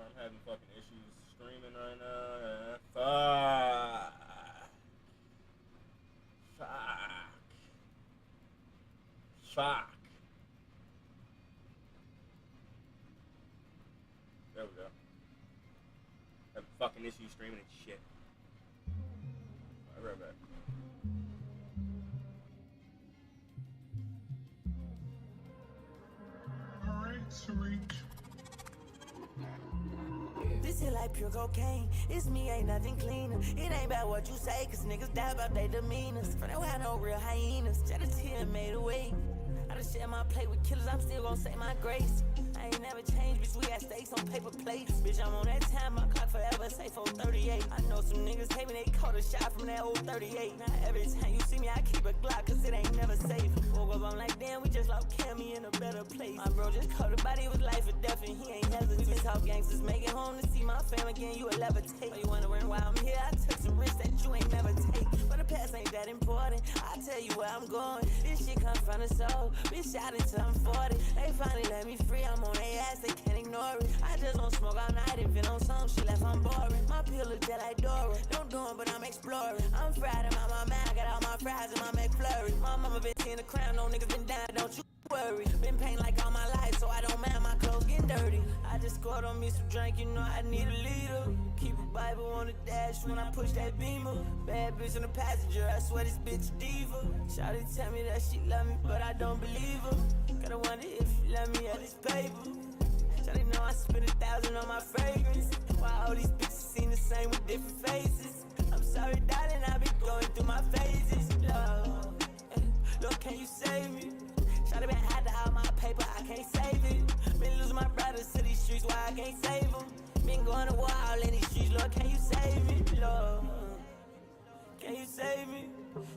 I'm having fucking issues streaming right now. Fuck. Fuck. There we go. Having fucking issues streaming and shit. Alright, right back. Alright, sweet. This hit like pure cocaine. It's me, ain't nothing cleaner. It ain't about what you say, cause niggas die about they demeanors. For no no real hyenas. Shed a tear and made a way. I done share my plate with killers, I'm still gon' say my grace. I ain't never changed, bitch, we got stakes on paper plates. Bitch, I'm on that time, my clock forever, say 438. I know some niggas hate me, they caught a shot from that old 38. Now every time you see me, I keep a Glock, cause it ain't never safe. Woke up, I'm like, damn, we just lost Cammy in a better place. My bro just caught a body with life or death, and he ain't hesitant. We been talk gangsters, make it home to see my fam again, you will levitate. You wondering why I'm here, I took some risks that you ain't never take. But the past ain't that important, I'll tell you where I'm going. This shit come from the soul, bitch shot until I'm 40. They finally let me free, I'm on their ass, they can't ignore it. I just don't smoke all night, if it on some shit left, I'm boring. My pill look just like Dora, don't do it, but I'm exploring. I'm fried in my mind, I got all my fries in my McFlurry. My mama been seeing the crown, no niggas been down, don't you worry. Been pain like all my life, so I don't mind my clothes getting dirty. I just scored on me some drink, you know I need a leader. Keep a Bible on the dash when I push that beamer. Bad bitch on the passenger, I swear this bitch a diva. Shawty tell me that she love me, but I don't believe her. Gotta wonder if she love me at this paper. Shawty know I spent 1,000 on my fragrance. Why all these bitches seem the same with different faces? I'm sorry, darling, I've been going through my phases. Lord, Lord, can you save me? Shawty been had to hide my paper, I can't save it. Been losing my brothers to these streets, why I can't save them? Been going to war all in these streets, Lord, can you save me? Lord, can you save me?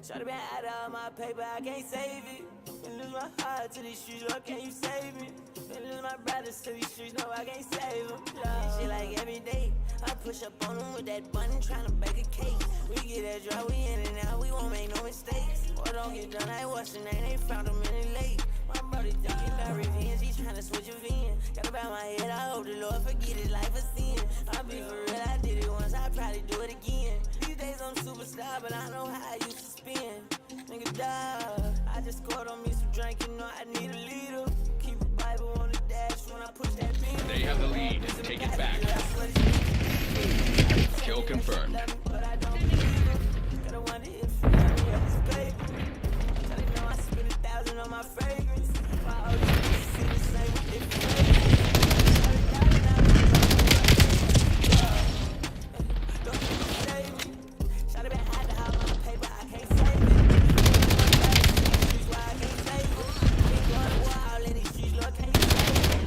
Shawty been had to hide my paper, I can't save it. Been losing my heart to these streets, Lord, can you save me? Been losing my brothers to these streets, no, I can't save them. Lord, shit like every day, I push up on them with that button, tryna bake a cake. We get that dry, we in and out, we won't make no mistakes. Or don't get done, I watch the name, they found him in the lake. My brother thinking about revenge, he tryna switch a VN. Gotta bow my head, I hope the Lord forget his life a sin. I'll be for real, I did it once, I'll probably do it again. These days I'm superstar, but I know how I used to spin. Nigga, dog, I just scored on me some drink, you know I need a leader. Keep a Bible on the dash when I push that beam. They have the lead, take it back. Kill confirmed. But I don't believe her. Gotta wonder if she love me at this paper. Shawty know I spent 1,000 on my fragrance. Why all these bitches see the same with different faces? Don't you save me? Shawty been had to hide my paper, I can't save it. Why I can't save it? Been going to war all in these streets, Lord, can you save me?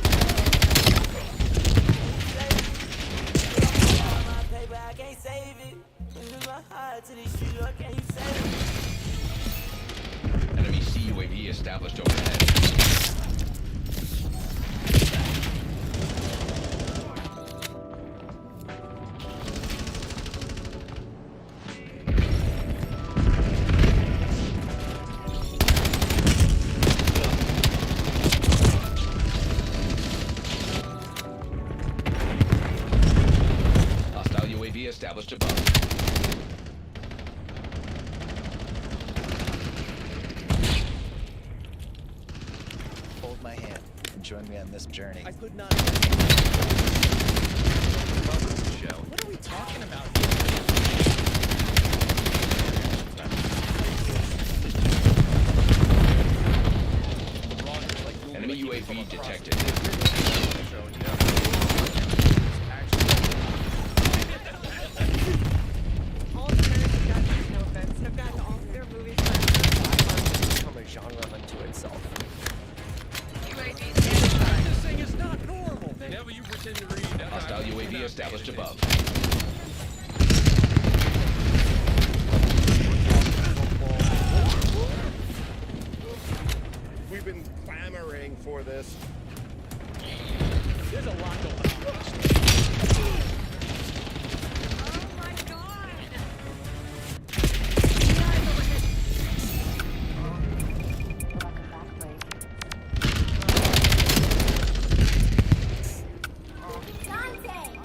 My paper, I can't save it. Been losing my heart to these streets, Lord, can you save me? Enemy CUAV established overhead. Hostile UAV established above. Hold my hand and join me on this journey. I could not. What are we talking about here? Enemy UAV detected. All the American guys, no offense, have gotten off their movies. Become a genre unto itself. UAV This thing is not normal. Never you pretend to read. Hostile UAV established above. We've been clamoring for this. There's a lot going on. Oh my god! Dante!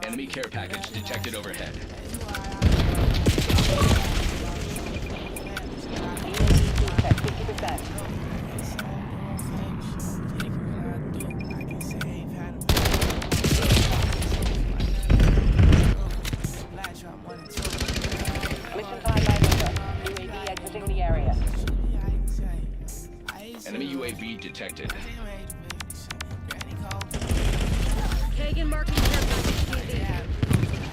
Enemy care package detected overhead. At 50%. Mission timeline over. UAV exiting the area. Enemy UAV detected. Kagan marking care package TV.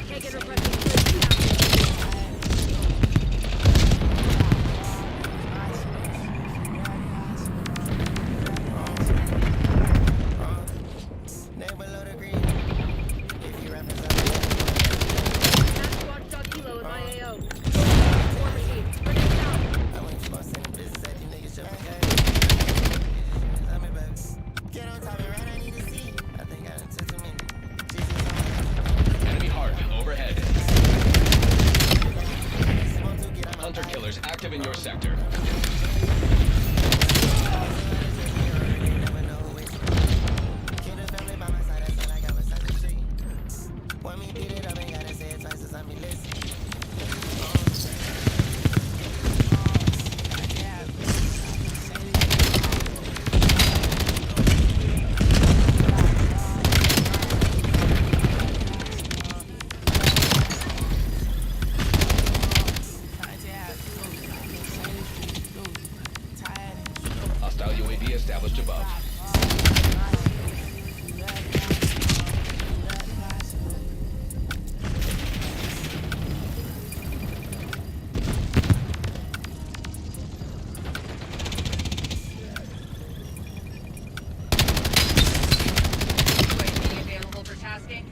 Kagan requesting UAV. Squad dog kilo in my AO. War machine. Grenade out. Enemy hard overhead. Hunter killers active in your sector. Hostile UAV established above. Available for tasking.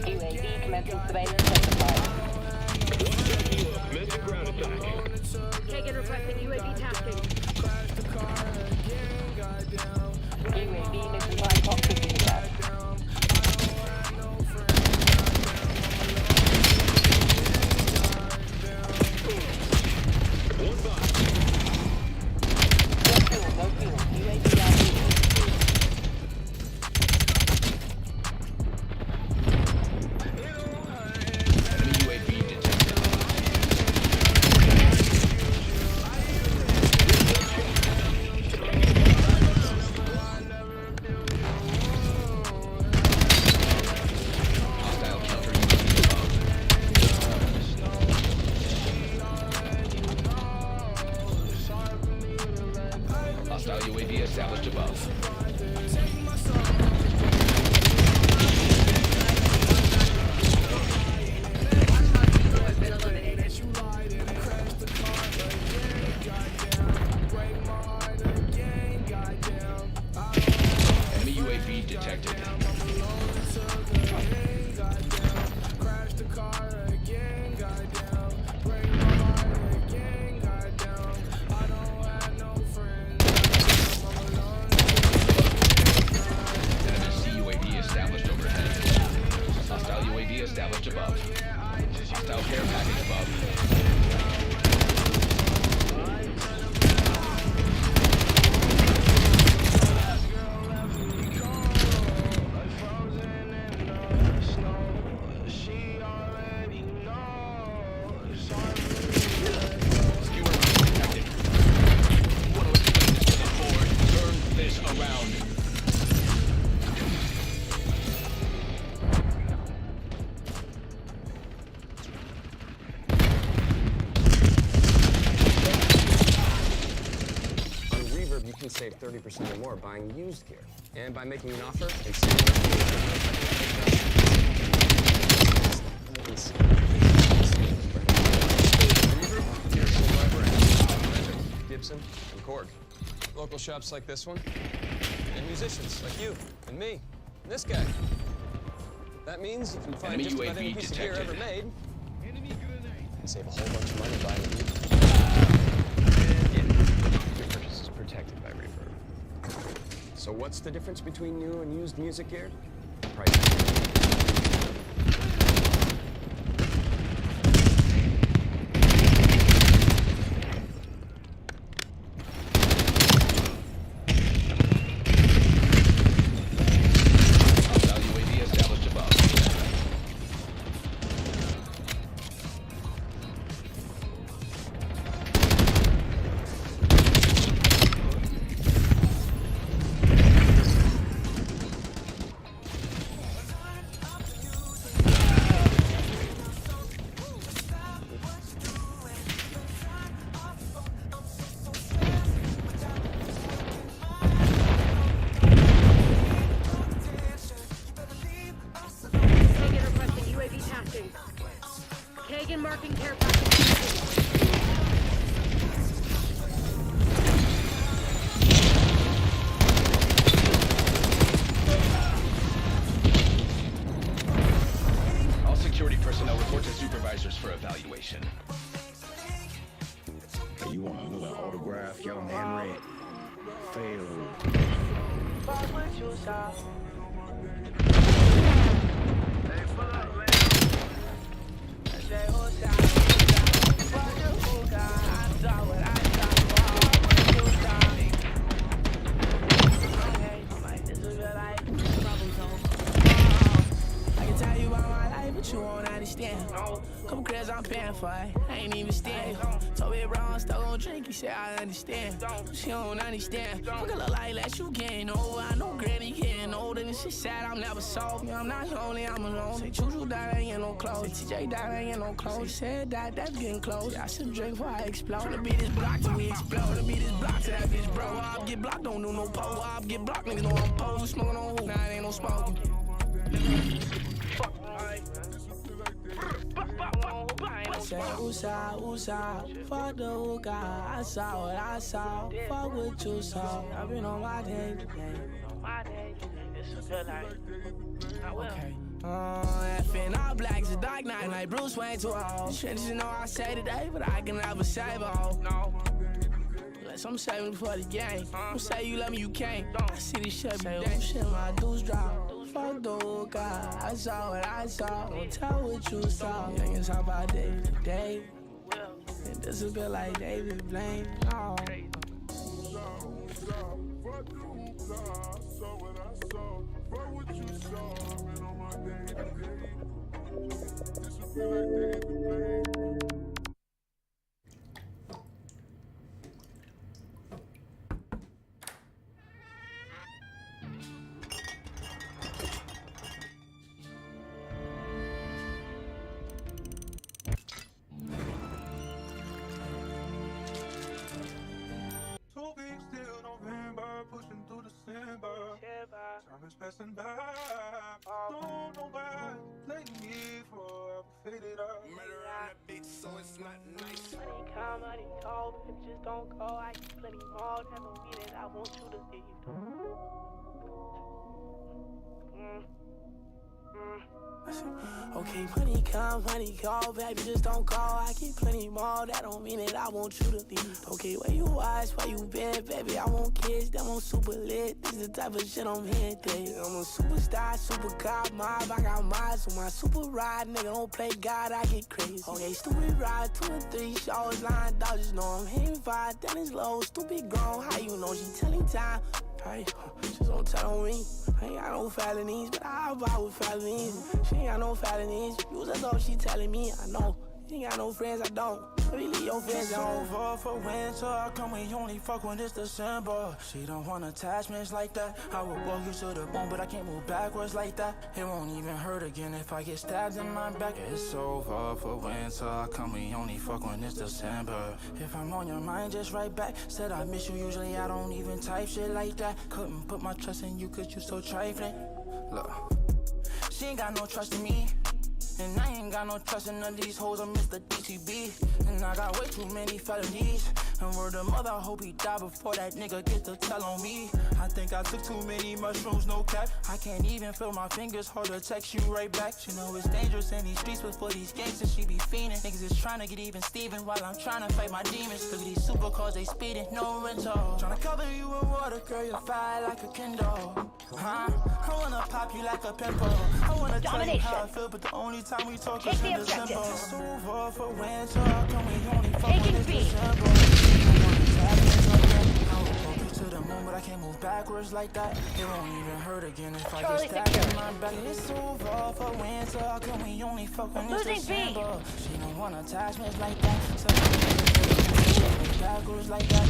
UAV commencing surveillance exercise. Kagan requesting UAV tasking. UAV mission time clock 50%. No fuel. UAV RP. Enemy UAV detected. Hostile counter UAV above. Hostile UAV established above. Has been eliminated. Enemy UAV detected. Enemy CUAV established overhead. Hostile UAV established above. Hostile care package above. Skewer detected. One of us to the forward. Turn this around. On Reverb, you can save 30% or more buying used gear. And by making an offer, Gibson and Korg. Local shops like this one, and musicians like you and me and this guy. That means if you find Enemy just about UAV any piece of gear detected. ever made, you can save a whole bunch of money buying it. Your purchase is protected by refurb. So what's the difference between new and used music gear? Price. UAV established above. Kagan requesting UAV tasking. Kagan marking care package. All security personnel report to supervisors for evaluation. Hey, you want another autograph? Your handwritten. Fail. I can tell you about my life, but you won't understand. Couple cribs I'm paying for, I ain't even stand. Told me bro, I'm still gon' drink, he said I understand. She don't understand. Fuck a look like that, you getting over. I know granny getting older, and shit sad, I'm never soft. Yeah, I'm not lonely, I'm alone. Say Choo died, I ain't get no clothes. Say TJ died, I ain't get no clothes. Say said that, that's getting close. Yeah, I should drink before I explode. Tryna beat this block till we explode. To beat this block till that bitch bro. I'll get blocked, don't do no pole. I'll get blocked, niggas know I'm pole. Smoking on who? Nah, it ain't no smoking. I said, Usa, fuck the hookah. I saw what I saw, fuck what you saw. I've been on my day today. It's a good life. Okay. Effing all black, it's a dark night like Bruce Wayne to a hoe. Shit, you know I say today, but I can never save a hoe. No. Unless I'm saving for the game. Don't say you love me, you can't. I see this shit every day. Shit, my dudes drop. Fuck the hookah, I saw what I saw. Don't tell what you saw. Youngins talk about day to day. And this a bit like David Blaine. No. Pushing through December. Time is passing by. Don't know why. Play me for I faded up. Murder on that bitch, so it's not nice. Money come, money go, bitches don't go. I get plenty more. That don't mean that I want you to leave. Okay, money come, money go, baby, just don't go. I get plenty more, that don't mean that I want you to leave. Okay, where you was, where you been, baby, I want kids, them on super lit. This is the type of shit I'm here today. I'm a superstar, super cop, mob, I got miles on my super ride, nigga, don't play God, I get crazy. Okay, stupid ride, 2 or 3 shows, lined out, just know I'm hitting 5, then it's low, stupid grown, how you know she telling time? Hey, just don't tell on me. I ain't got no felonies, but I buy with felonies. She ain't got no felonies. Use her though, she telling me, I know. Ain't got no friends, I don't. Really, your friends don't. It's over for winter. I come when you only fuck when it's December. She don't want attachments like that. I will walk you to the bone, but I can't move backwards like that. It won't even hurt again if I get stabbed in my back. It's over for winter. I come when you only fuck when it's December. If I'm on your mind, just write back. Said I miss you, usually I don't even type shit like that. Couldn't put my trust in you cause you so trifling. Look, she ain't got no trust in me. And I ain't got no trust in none of these hoes. I'm Mr. DTB. And I got way too many felonies. And word of mother, I hope he die before that nigga get to tell on me. I think I took too many mushrooms, no cap. I can't even feel my fingers, hard to text you right back. She know it's dangerous in these streets, but for these gangsters, she be fiending. Niggas is trying to get even Steven while I'm trying to fight my demons. Look at these supercars, they speeding, no rental. Trying to cover you with water, girl, you're fire like a Kindle. Huh? I wanna pop you like a pimple. I wanna tell you how I feel, but the only time we talk is in December. It's over for winter, can we only fuck when it's December? To the moon, but I can't move backwards like that. It won't even hurt again if I get stabbed in my back. It's over for winter, can we only fuck when it's December? She don't want attachments like that. So backwards like that.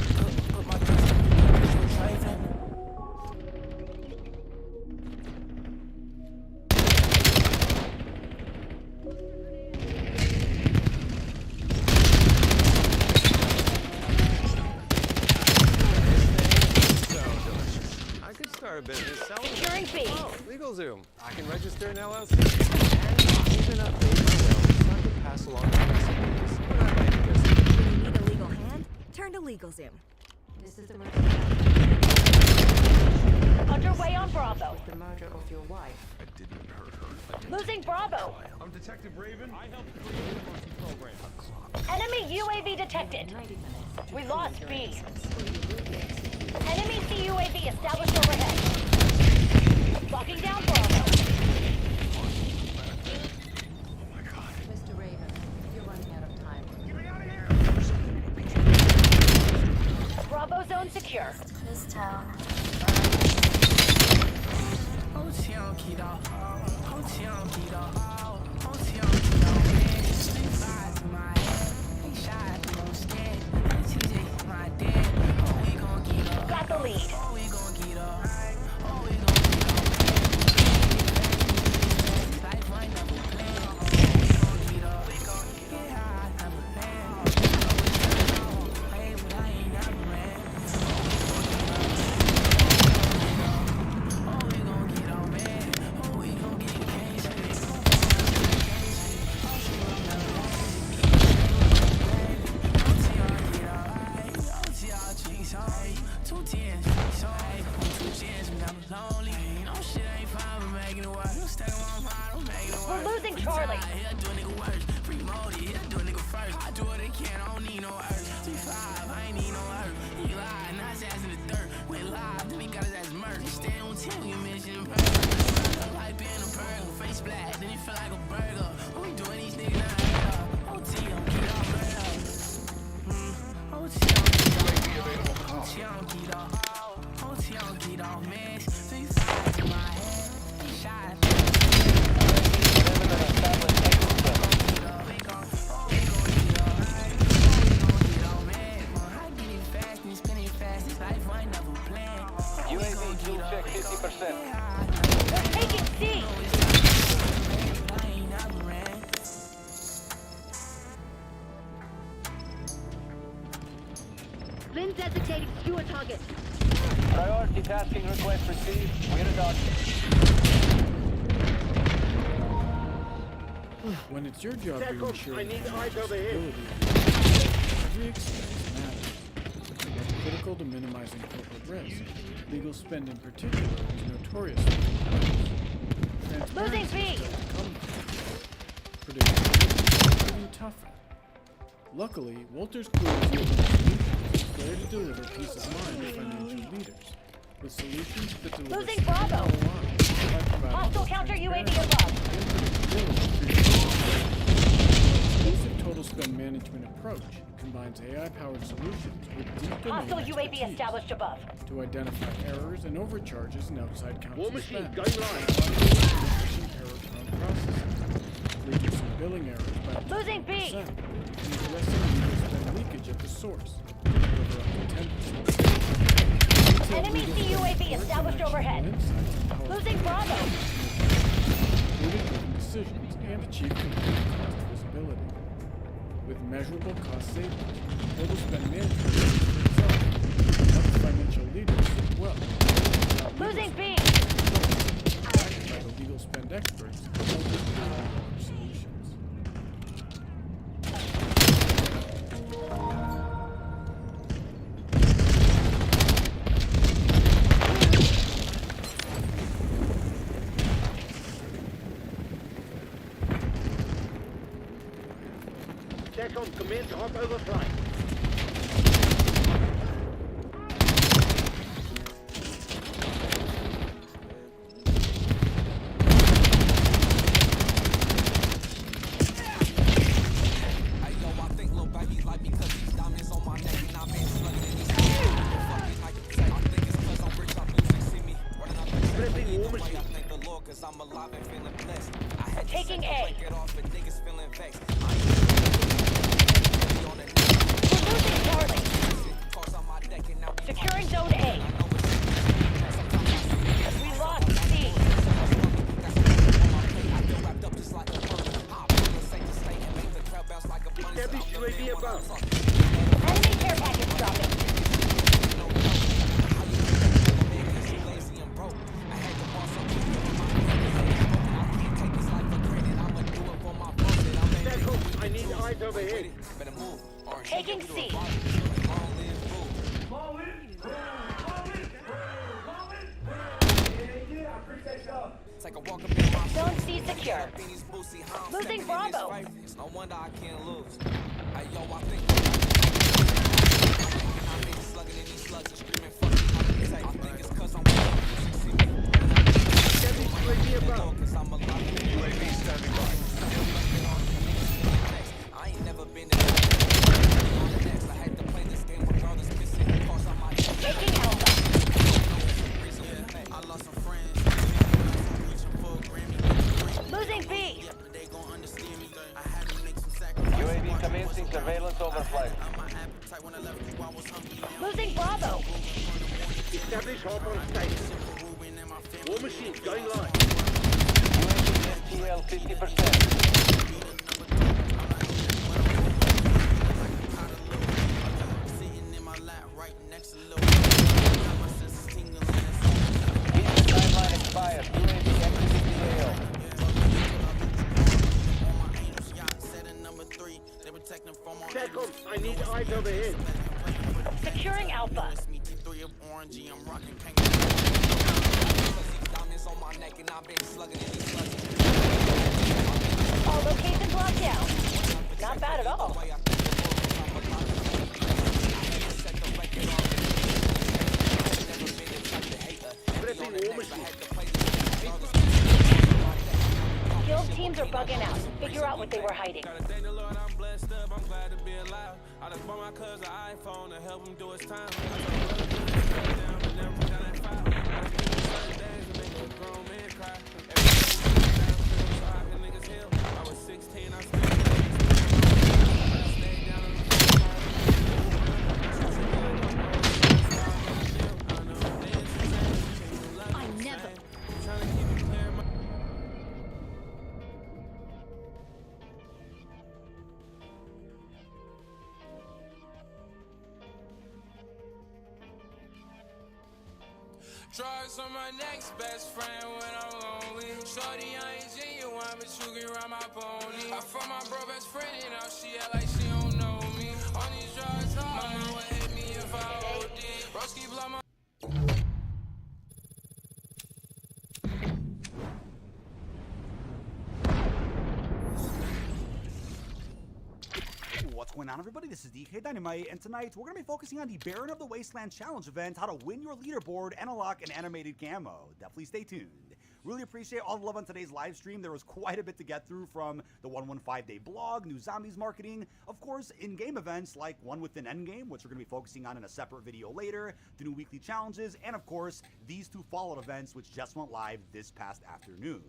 Put my trust in you, so trifling. Start a business selling. Securing B. Oh, LegalZoom. I can register an LLC and even update my will so I can pass along the recipes. When I make this. You need a legal hand? Turn to LegalZoom. This is the Underway on Bravo. the murder of your wife. I didn't hurt her. Losing Bravo. I'm Detective Raven. I helped create the emergency program. Enemy UAV detected. 90 minutes. We lost B. Enemy CUAV established overhead. Locking down Bravo. Mr. Raven, you're running out of time. Bravo zone secure. This town. Got the lead. We're losing Charlie. UAV fuel check 50%. We're taking C. Lynn designating secure target. Priority tasking request received. We're adopted. When it's your job to ensure I need eyes over here. every expense matters. But critical to minimizing corporate risk. Legal spend in particular is notorious for Losing B. predictability even tougher. Luckily, Walter's Crew is there to deliver peace of mind to financial leaders, with solutions that deliver Losing Bravo. Hostile counter UAV above. Exclusive total spend management approach combines AI-powered solutions with deep domain Hostile UAV expertise established above. to identify errors and overcharges in outside council War machine, spend. going live. Efficient error-prone processes, reducing billing errors by Losing B. 10%, and addressing legal spend leakage at the source. Deliver up to 10%. Enemy CUAV established overhead. Losing Bravo. Including making decisions and achieve complete cost visibility. With measurable cost savings, total spend management is itself. Other financial leaders sit well. Losing B. Backed by the legal spend experts, solutions. Second, commence hot overflight. Taking A. Losing Charlie. Securing Zone A. We lost C. Establish UAV above. Enemy care package dropping. I need eyes overhead. Taking C. Zone C secure. Losing Bravo. No wonder I can't lose. Hey, yo, I think slugging in these slugs and screaming fuck it. I think it's cause I'm UAV standing by. I ain't never been in the next. I had to play this game regardless, missing cause I'm my Taking Alpha. I lost some friends. Losing B. They gon' understand me. I had to make some sacrifices. UAV commencing surveillance overflight. Losing Bravo. Establish hop on station. War machine going live. UAV FTL 50%. Sitting in my lap right next to Lil. Timeline expired. UAV exiting the AO. Second, I need eyes overhead. Securing Alpha. All locations locked down. Not bad at all. Prepping war machine. Guild teams are bugging out. Figure out what they were hiding. Gotta thank the Lord, I'm blessed up. I'm glad to be alive. I just bought my cousin an iPhone to help him do his time. I was 16, I still stayed down on the I never. trying to keep it clear. Drugs on my next best friend when I'm lonely. Shorty, I ain't genuine, but you can ride my pony. I from my bro best friend and now she act like she don't know me. On these drugs, my mama would hate me if I OD. Broski blow my What's going on, everybody? This is DK Dynamite, and tonight we're going to be focusing on the Baron of the Wasteland Challenge event, how to win your leaderboard and unlock an animated camo. Definitely stay tuned. Really appreciate all the love on today's live stream. There was quite a bit to get through, from the 115-day blog, new zombies marketing, of course, in-game events like one within Endgame, which we're going to be focusing on in a separate video later, the new weekly challenges, and of course, these two Fallout events, which just went live this past afternoon.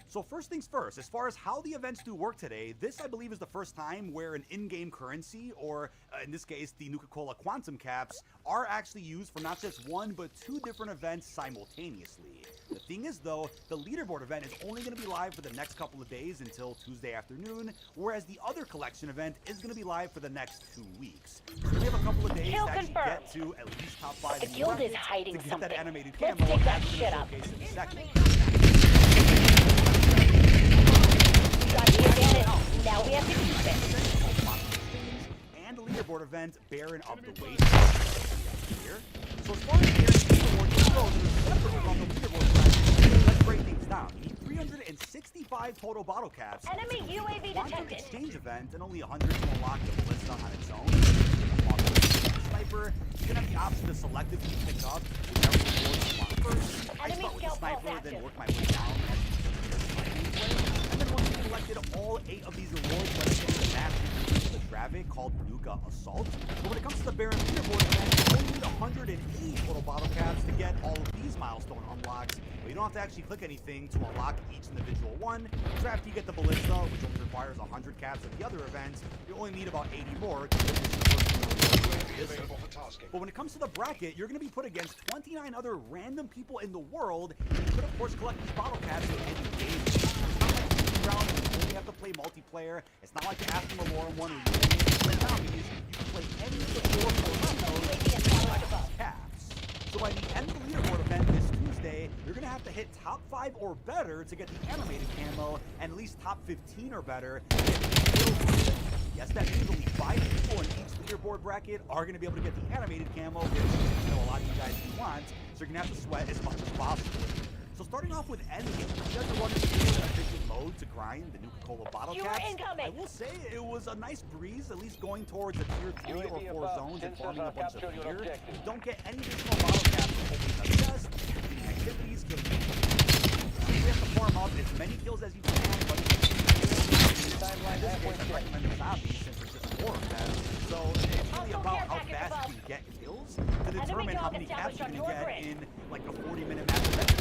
So first things first, as far as how the events do work today, this I believe is the first time where an in-game currency, or in this case the Nuka-Cola Quantum Caps, are actually used for not just one but two different events simultaneously. The thing is though, the leaderboard event is only going to be live for the next couple of days until Tuesday afternoon, whereas the other collection event is going to be live for the next 2 weeks. So we have a couple of days to actually get to at least top 5 The in the guild is bracket hiding to get something. that animated Let's camo dig that as we're shit gonna up. showcase in a second. We got the advantage. Now we have to keep it. And the leaderboard event, Baron of the Wasteland here. So as far as guaranteed rewards go, there's separate from the leaderboard event. Let's break things down. You need 365 total bottle caps. Enemy It's a UAV quantum detected. exchange event, and only 100 to unlock the ballista on its own. Sniper, you can have the option to selectively pick up whichever rewards you want first. I Enemy start with the scout pulse sniper, then active. work my way down as and then once you've collected all 8 of these rewards, let's get the map into the traffic called Nuka Assault. But when it comes to the Baron leaderboard event, you only need 180 total bottle caps to get all of these milestone unlocks. But you don't have to actually click anything to unlock each individual one. So after you get the ballista, which only requires 100 caps of the other events, you only need about 80 more to finish the first reward. But when it comes to the bracket, you're going to be put against 29 other random people in the world, and you could of course collect these bottle caps in any game. It's not like Super Round where you only have to play multiplayer. It's not like the Aston Malorum one where you only have to play zombies. You can play any of the 4 collect caps. So by the end of the leaderboard event this Tuesday, you're going to have to hit top 5 or better to get the animated camo, and at least top 15 or better to get the kills. Yes, that means only 5 people in each leaderboard bracket are going to be able to get the animated camo, which I know a lot of you guys do want, so you're going to have to sweat as much as possible. So starting off with endgame, you guys are running through an efficient mode to grind the Nuka-Cola bottle caps. I will say it was a nice breeze, at least going towards the tier 3 or 4 zones and farming a bunch of gear. You don't get any additional bottle caps for opening a chest, doing activities, killing people. You have to farm up as many kills as you can, but in this case, I recommend the zombies since there's just 4 of them. So it's really about how fast you can get kills to determine how many caps you can get in like a 40-minute match event.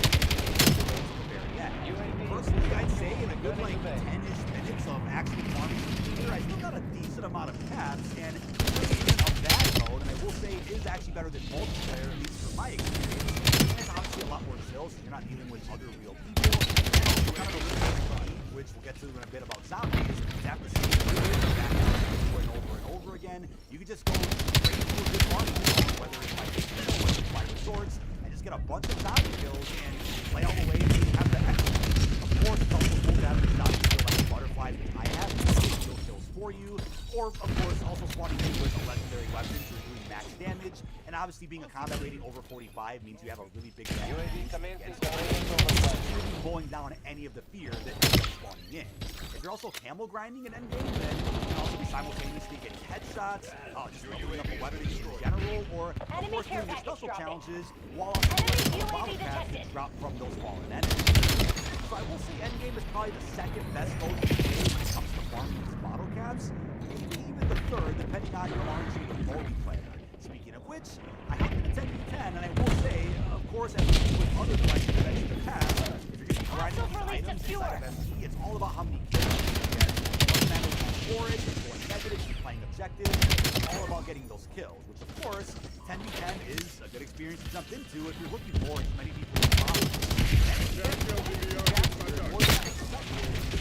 Personally, I'd say in a good like 10-ish minutes of actually farming here, I still got a decent amount of caps, and even of that mode, and I will say it is actually better than multiplayer, at least from my experience. It's obviously a lot more chill, so you're not dealing with other real people. And also kind of a little which we'll get to in a bit about zombies. After seeing it back over and over and over again, you can just go straight to a good farming zone, whether it's by big kill, whether it's by resorts, and just get a bunch of zombie kills and play all the way to have the extra. Of course, it's also cool to have the zombie kill like a butterfly that I have, kill kills for you, or of course also spawning in with a legendary weapon for doing max damage, and obviously being a combat rating over 45 means you have a really big advantage against blowing down any of the fear that ends up spawning in. If you're also camel grinding in endgame, then you can also be simultaneously getting headshots, just leveling up a weapon in general, or of course doing your special challenges while also the bottle caps that drop from those fallen enemies. So I will say endgame is probably the second best mode to play when it comes to farming these bottle caps, maybe even the third, depending on your RNG with multiplayer. Speaking of which, I hopped into 10v10, and I will say, of course, as we do with other collections events in the past, if you're going to be grinding these items inside of MP, it's all about how many kills you can get. Doesn't matter if you're for it, if you're going negative, if you're playing objective, it's all about getting those kills, which of course, 10v10 is a good experience to jump into if you're looking for as many people as possible.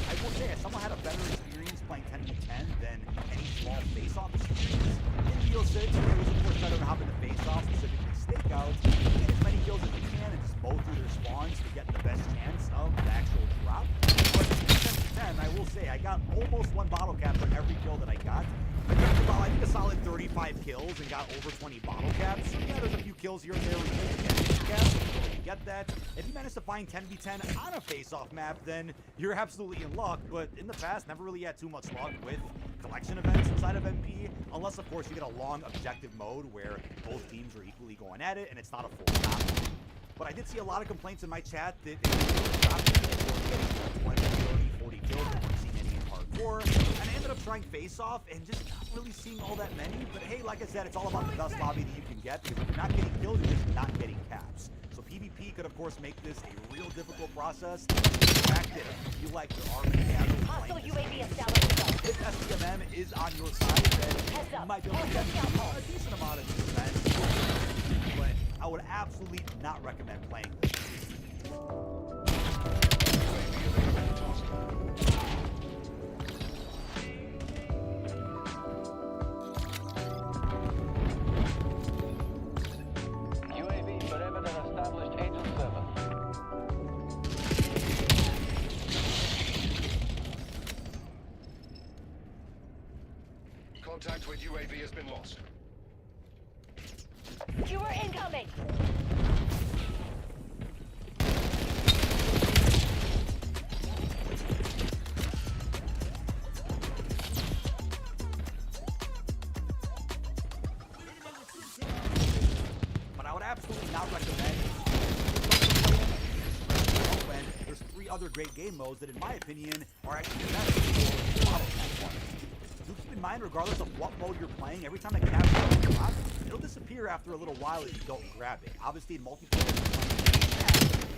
I will say, as someone had a better experience playing 10v10 than any small face-off experience, in BO6, it was of course better to hop into face-off, specifically stakeouts, get as many kills as you can and just mow through their spawns to get the best chance of the actual drop. But in 10v10, I will say, I got almost 1 bottle cap for every kill that I got. I got about, I think, a solid 35 kills and got over 20 bottle caps. So yeah, there's a few kills here and there where you can get caps, you get that. If you manage to find 10v10 on a face-off map, then you're absolutely in luck. But in the past, never really had too much luck with collection events inside of MP, unless of course you get a long objective mode where both teams are equally going at it and it's not a full combat. But I did see a lot of complaints in my chat that if you were dropping getting 20, 30, 40 kills, they weren't seeing any in hardcore. And I ended up trying face-off and just not really seeing all that many. But hey, like I said, it's all about the best lobby that you can get, because if you're not getting kills, you're just not getting caps. So PvP could, of course, make this a real difficult process. The fact that you feel like there are many casuals Hostile playing UAV this. established. If SDMM is on your side, then you might be able to get a decent amount of defense. But I would absolutely not recommend playing this. UAV forever than established Angel 7. Contact with UAV has been lost. Skewer incoming. But I would absolutely not recommend. When there's 3 other great game modes that, in my opinion, are actually the best for auto attack one. Do keep in mind, regardless of what mode you're playing, every time a capture drops, it'll disappear after a little while if you don't grab it. Obviously, in multiplayer,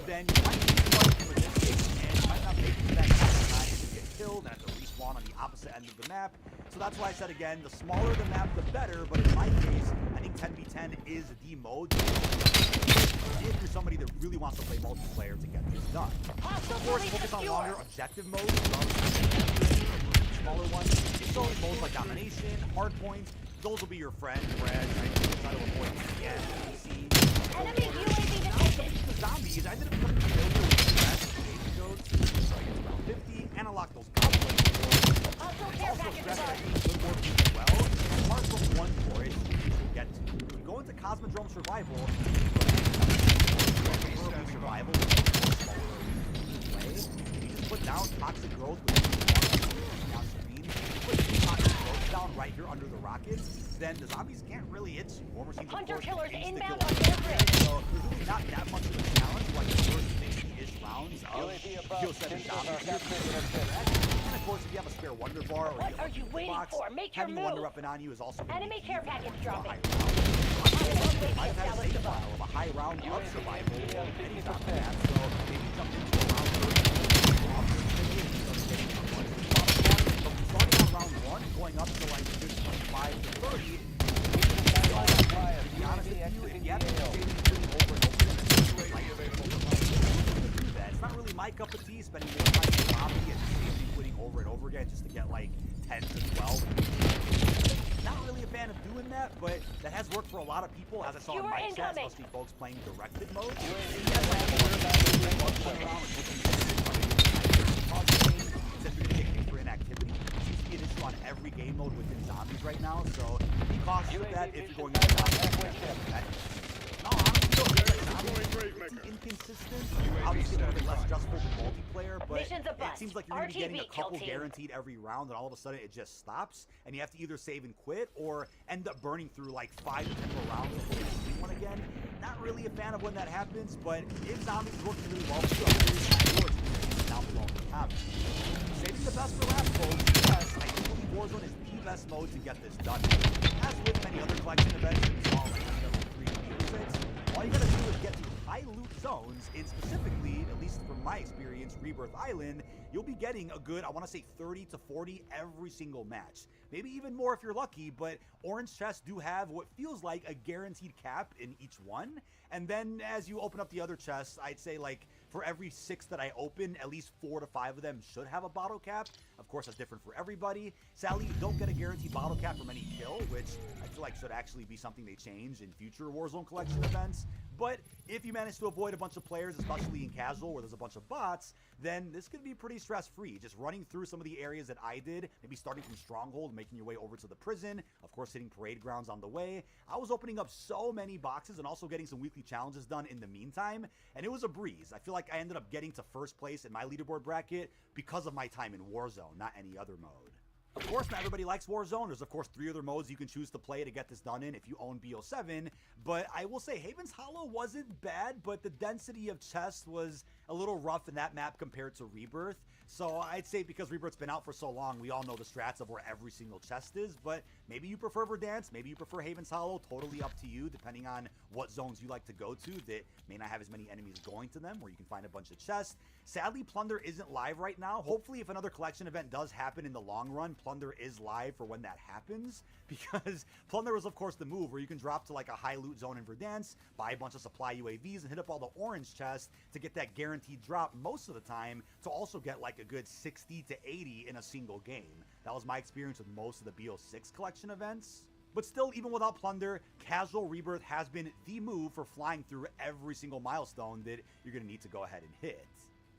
then you might need to run from a distance, and you might not make it to that capture time if you get killed and have to respawn on the opposite end of the map. So that's why I said again, the smaller the map, the better. But in my case, I think 10v10 is the mode if you're somebody that really wants to play multiplayer to get this done. Of course, focus on longer objective modes, smaller ones. It's always modes like domination, hard points. Those will be your friends, whereas I try to avoid the PC. Enemy UAV detected. The zombies, I ended up becoming familiar with the best codes, so I get to round 50 and unlock those complex codes. It's also stressed that I need good work as well. Apart from one for it, which we'll get to. You go into Cosmodrome Survival, survival play. You just put down toxic growth with down screen. You put toxic growth down right here under the rockets, then the zombies can't really hit you. War machines, of course, Killers can inbound kill on their bridge. so there's really not that much of a challenge like the first 50-ish rounds of kill 7 zombies. And of course, if you have a spare wonder bar or What are you waiting box, for? Make your having a wonder move. weapon on you is also Enemy care package dropping. I've had a save file of a high round of survival of any zombie map, so maybe jump into a round 30. Starting on round 1, going up to like 55 to 30. To be honest with you, if you haven't been saving over and over again, it's not really my cup of tea, spending more time in the lobby and saving quitting over and over again just to get like 10 to 12. Not really a fan of doing that, but that has worked for a lot of people, as I saw in my chat, especially folks playing directed mode. For inactivity seems to be an issue on every game mode within zombies right now, so be cautious with that if you're going into zombies. It's inconsistent. Obviously, a little bit less stressful than multiplayer, but it seems like you're going to be getting a couple guaranteed every round, and all of a sudden it just stops, and you have to either save and quit or end up burning through like 5 to 10 more rounds before you see one again. Not really a fan of when that happens, but if zombies work really well for you, down below in the comments. Saving the best for last, folks. Yes, I do believe Warzone is the best mode to get this done. As with many other collection events, all like 3 or 6, all you gotta do is get to high loot zones, and specifically, at least from my experience, Rebirth Island, you'll be getting a good, I want to say 30 to 40 every single match. Maybe even more if you're lucky, but orange chests do have what feels like a guaranteed cap in each one. And then as you open up the other chests, I'd say like for every 6 that I open, at least 4 to 5 of them should have a bottle cap. Of course, that's different for everybody. Sadly, you don't get a guaranteed bottle cap from any kill, which I feel like should actually be something they change in future Warzone collection events. But if you manage to avoid a bunch of players, especially in casual where there's a bunch of bots, then this could be pretty stress-free. Just running through some of the areas that I did, maybe starting from Stronghold, making your way over to the prison, of course hitting parade grounds on the way. I was opening up so many boxes and also getting some weekly challenges done in the meantime, and it was a breeze. I feel like I ended up getting to first place in my leaderboard bracket because of my time in Warzone, not any other mode. Of course, not everybody likes Warzone. There's, of course, 3 other modes you can choose to play to get this done in if you own BO7. But I will say, Haven's Hollow wasn't bad, but the density of chests was a little rough in that map compared to Rebirth. So I'd say because Rebirth's been out for so long, we all know the strats of where every single chest is. But maybe you prefer Verdansk, maybe you prefer Haven's Hollow. Totally up to you, depending on what zones you like to go to that may not have as many enemies going to them, where you can find a bunch of chests. Sadly, Plunder isn't live right now. Hopefully, if another collection event does happen in the long run, Plunder is live for when that happens, because Plunder was, of course, the move where you can drop to like a high loot zone in Verdansk, buy a bunch of supply UAVs, and hit up all the orange chests to get that guaranteed drop most of the time, to also get like a good 60 to 80 in a single game. That was my experience with most of the BO6 collection events. But still, even without Plunder, casual Rebirth has been the move for flying through every single milestone that you're going to need to go ahead and hit.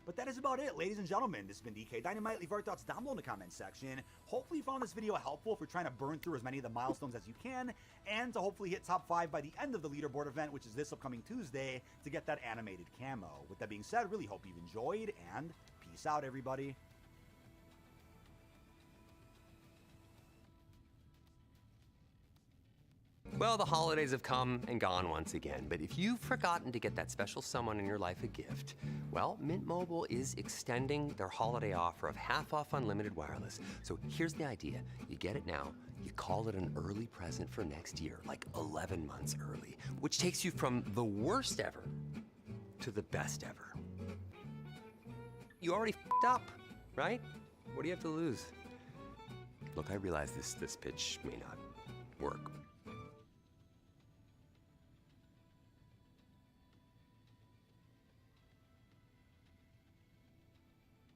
But that is about it, ladies and gentlemen. This has been DK Dynamite. Leave your thoughts down below in the comment section. Hopefully you found this video helpful if you're trying to burn through as many of the milestones as you can, and to hopefully hit top 5 by the end of the leaderboard event, which is this upcoming Tuesday, to get that animated camo. With that being said, really hope you've enjoyed, and peace out, everybody. Well, the holidays have come and gone once again, but if you've forgotten to get that special someone in your life a gift, well, Mint Mobile is extending their holiday offer of half off unlimited wireless. So here's the idea. You get it now, you call it an early present for next year, like 11 months early, which takes you from the worst ever to the best ever. You already f***ed up, right? What do you have to lose? Look, I realize this pitch may not work.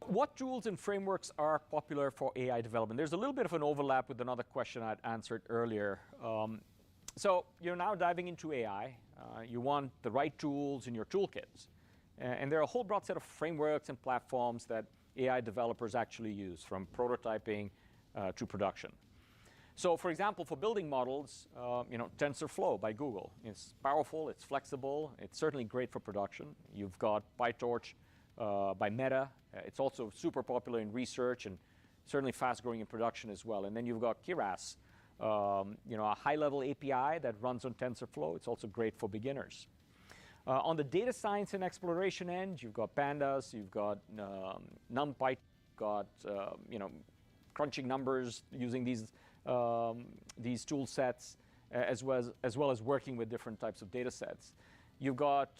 What tools and frameworks are popular for AI development? There's a little bit of an overlap with another question I'd answered earlier. So you're now diving into AI. You want the right tools in your toolkits. And there are a whole broad set of frameworks and platforms that AI developers actually use, from prototyping to production. So for example, for building models, TensorFlow by Google. It's powerful, it's flexible, it's certainly great for production. You've got PyTorch by Meta. It's also super popular in research and certainly fast growing in production as well. And then you've got Keras, a high-level API that runs on TensorFlow. It's also great for beginners. On the data science and exploration end, you've got Pandas, you've got NumPy, got crunching numbers using these tool sets, as well as working with different types of data sets. You've got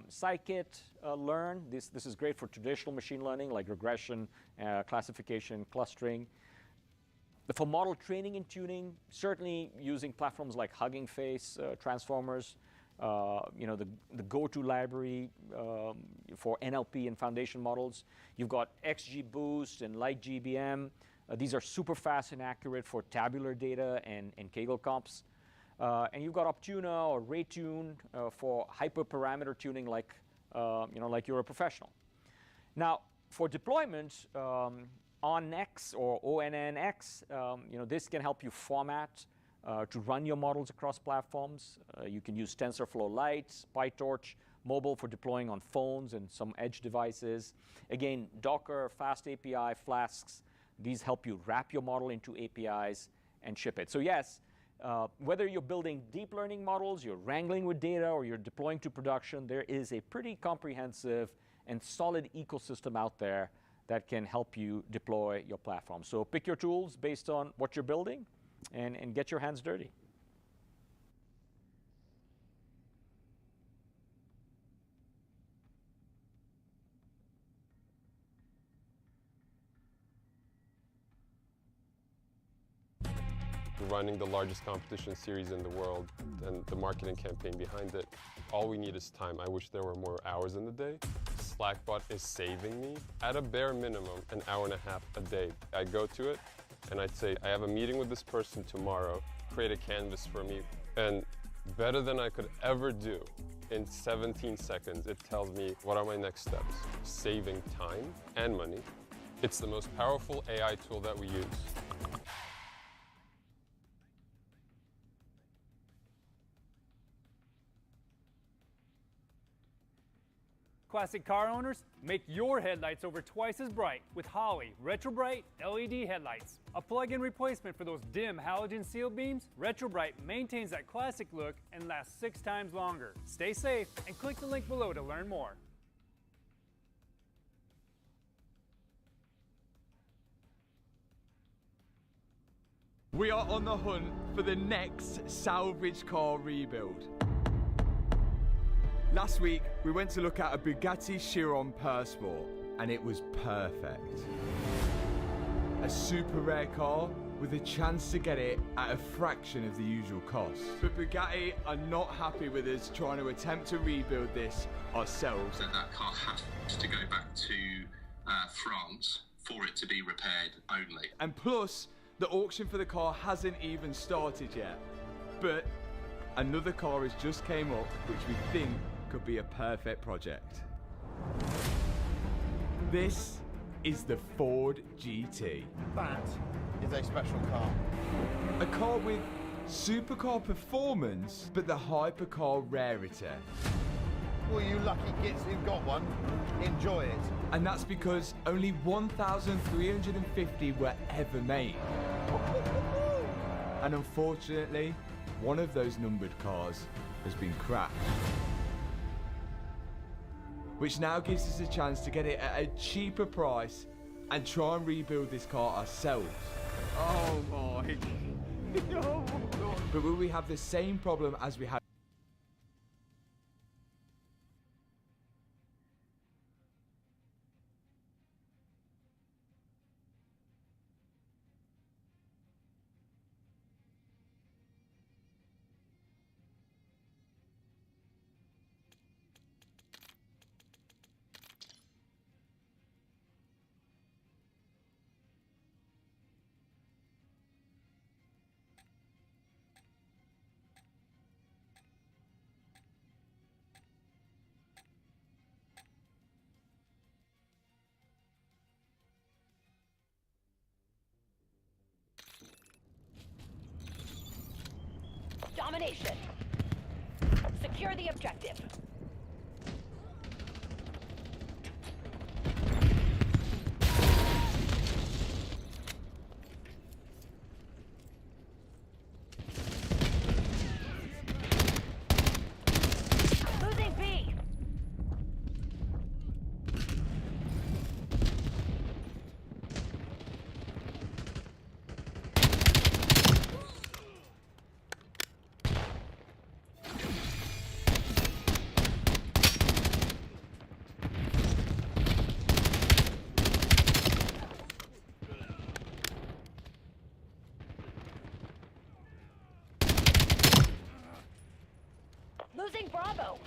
scikit-learn. This is great for traditional machine learning, like regression, classification, clustering. For model training and tuning, certainly using platforms like Hugging Face, Transformers, the go-to library for NLP and foundation models. You've got XGBoost and LightGBM. These are super fast and accurate for tabular data and Kaggle comps. And you've got Optuna or Raytune for hyperparameter tuning, like you're a professional. Now, for deployment, ONNX or ONNX, this can help you format to run your models across platforms. You can use TensorFlow Lite, PyTorch, mobile for deploying on phones and some edge devices. Again, Docker, Fast API, Flasks, these help you wrap your model into APIs and ship it. So yes, whether you're building deep learning models, you're wrangling with data, or you're deploying to production, there is a pretty comprehensive and solid ecosystem out there that can help you deploy your platform. So pick your tools based on what you're building and get your hands dirty. Running the largest competition series in the world and the marketing campaign behind it, all we need is time. I wish there were more hours in the day. Slackbot is saving me at a bare minimum an hour and a half a day. I go to it and I'd say, I have a meeting with this person tomorrow, create a canvas for me, and better than I could ever do, in 17 seconds, it tells me what are my next steps. Saving time and money. It's the most powerful AI tool that we use. Classic car owners, make your headlights over twice as bright with Holley Retro Bright LED headlights. A plug-in replacement for those dim halogen seal beams, Retro Bright maintains that classic look and lasts 6 times longer. Stay safe and click the link below to learn more. We are on the hunt for the next salvage car rebuild. Last week, we went to look at a Bugatti Chiron Persport, and it was perfect. A super rare car with a chance to get it at a fraction of the usual cost. But Bugatti are not happy with us trying to attempt to rebuild this ourselves. So that car has to go back to France for it to be repaired only. And plus, the auction for the car hasn't even started yet. But another car has just came up, which we think could be a perfect project. This is the Ford GT. That is a special car. A car with supercar performance, but the hypercar rarity. Well, you lucky gits who've got one, enjoy it. And that's because only 1,350 were ever made. And unfortunately, one of those numbered cars has been crashed. Which now gives us a chance to get it at a cheaper price and try and rebuild this car ourselves. Oh my. Oh my God. But will we have the same problem as we had? Domination. Secure the objective. Losing B. Losing Bravo.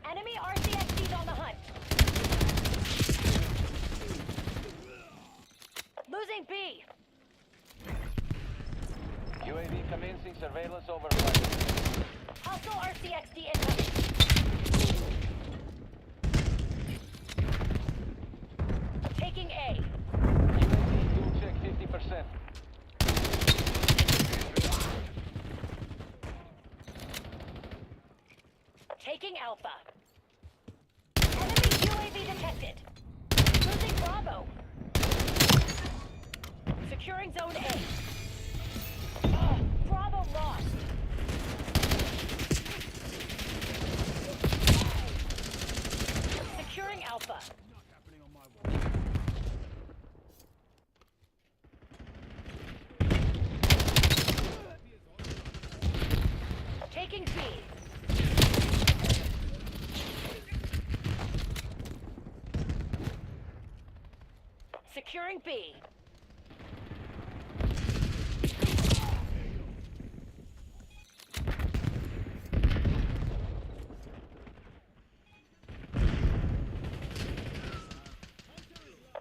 Enemy RCXD's on the hunt. Losing B. UAV commencing surveillance over the Hostile RCXD incoming. Taking A. UAV fuel check 50%. Taking Alpha. Enemy UAV detected. Losing Bravo. Securing Zone A. Bravo lost. Securing Alpha. Taking B. Securing B.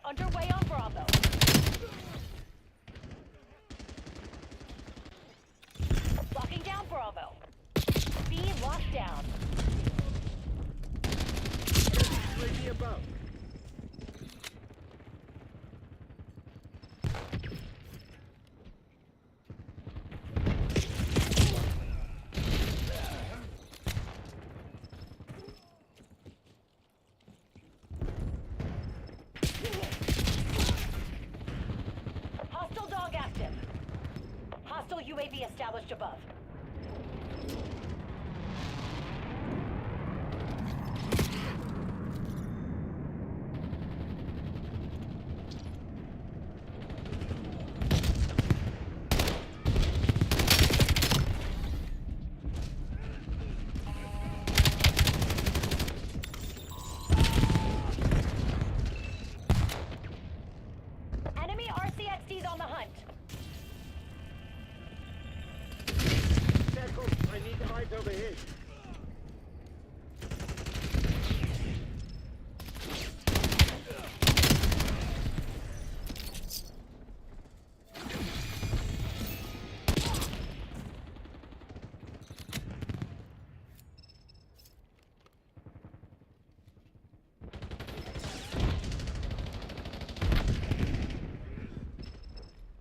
Underway on Bravo. Locking down Bravo. B locked down. UAV above. UAV established above. Enemy RCXD's on the hunt. I need eyes overhead.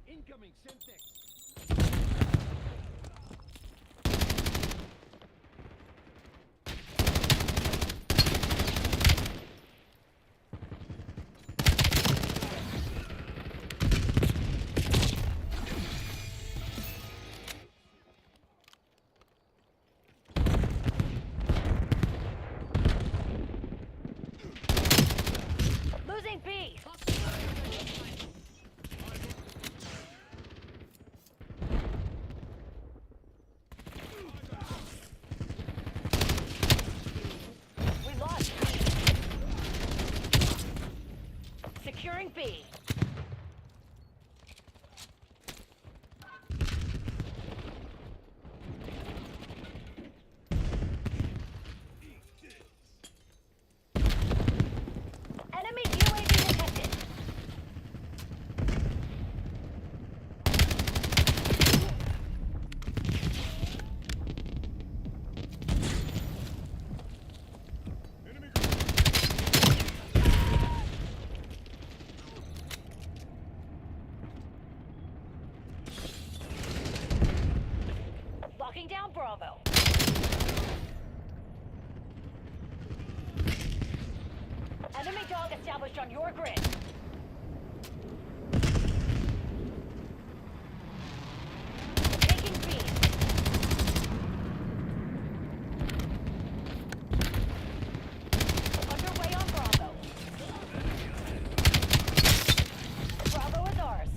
Incoming Semtex. Losing B. We lost B. Securing B. Enemy UAV detected. Locking down Bravo. Enemy dog established on your grid. Taking B. Underway on Bravo. Bravo is ours.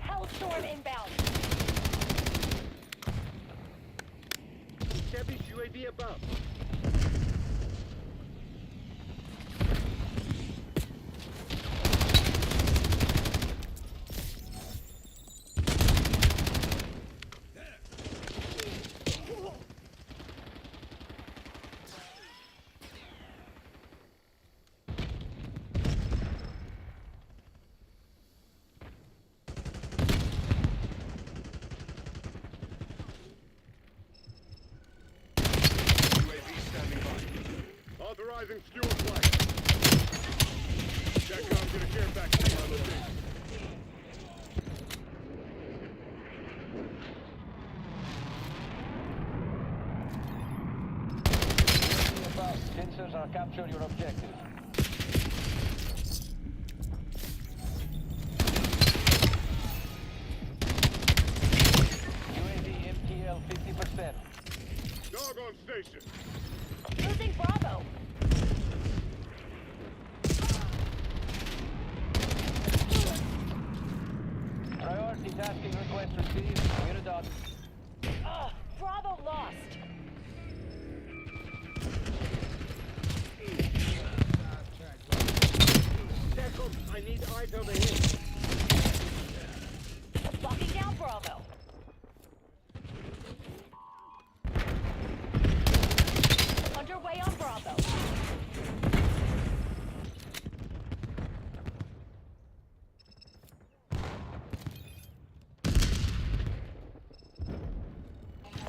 Hellstorm inbound. Established UAV above. Authorizing fuel flight. Check gonna care back to my location. Above. Sensors are capturing your objective. UAV MTL 50%. Dog on station. Losing Bravo. Priority tasking request received. Unit on. Bravo lost. Second, I need eyes overhead. Locking down Bravo. Underway on Bravo.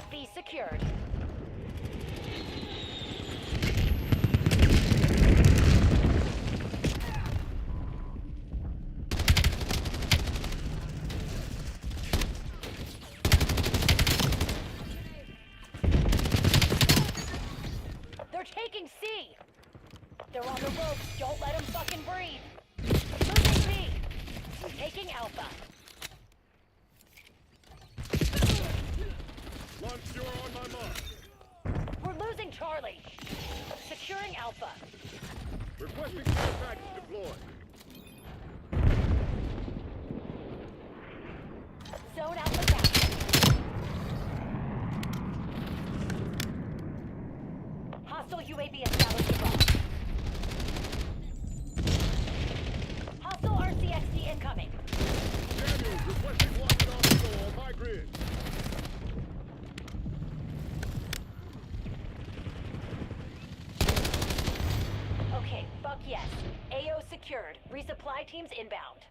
B secured. They're taking C. They're on the ropes. Don't let them fucking breathe. Losing B. Taking Alpha. Launch your on my mark. We're losing Charlie. Securing Alpha. Requesting care package deployed. Zone Alpha captured. Hostile UAV established above. Hostile RCXD incoming. Daniels requesting launch on the on my grid. Okay, fuck yes. AO secured. Resupply teams inbound.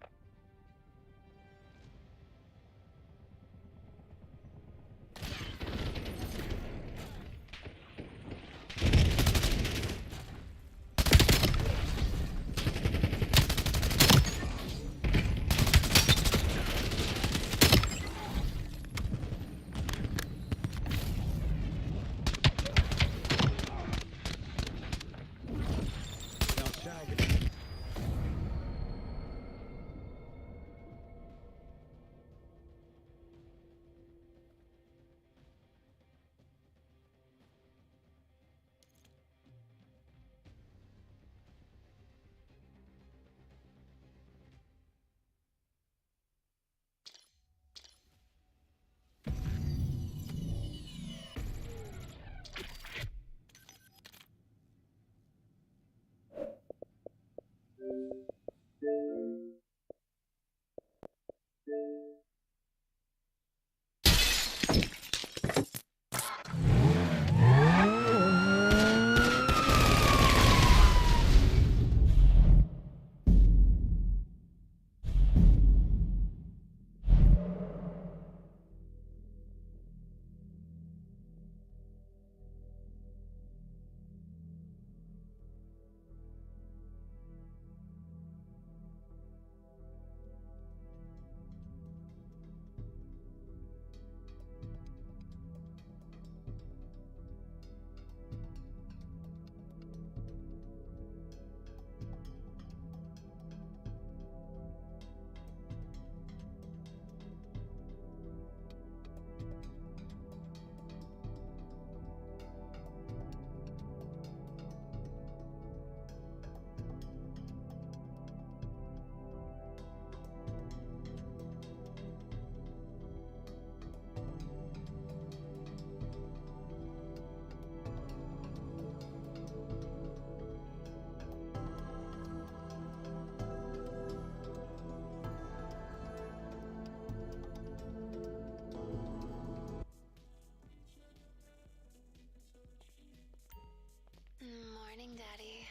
Morning, Daddy.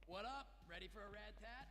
What up? Ready for a rad tat?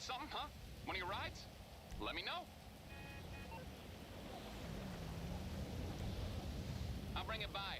something, huh? One of your rides? Let me know. I'll bring it by.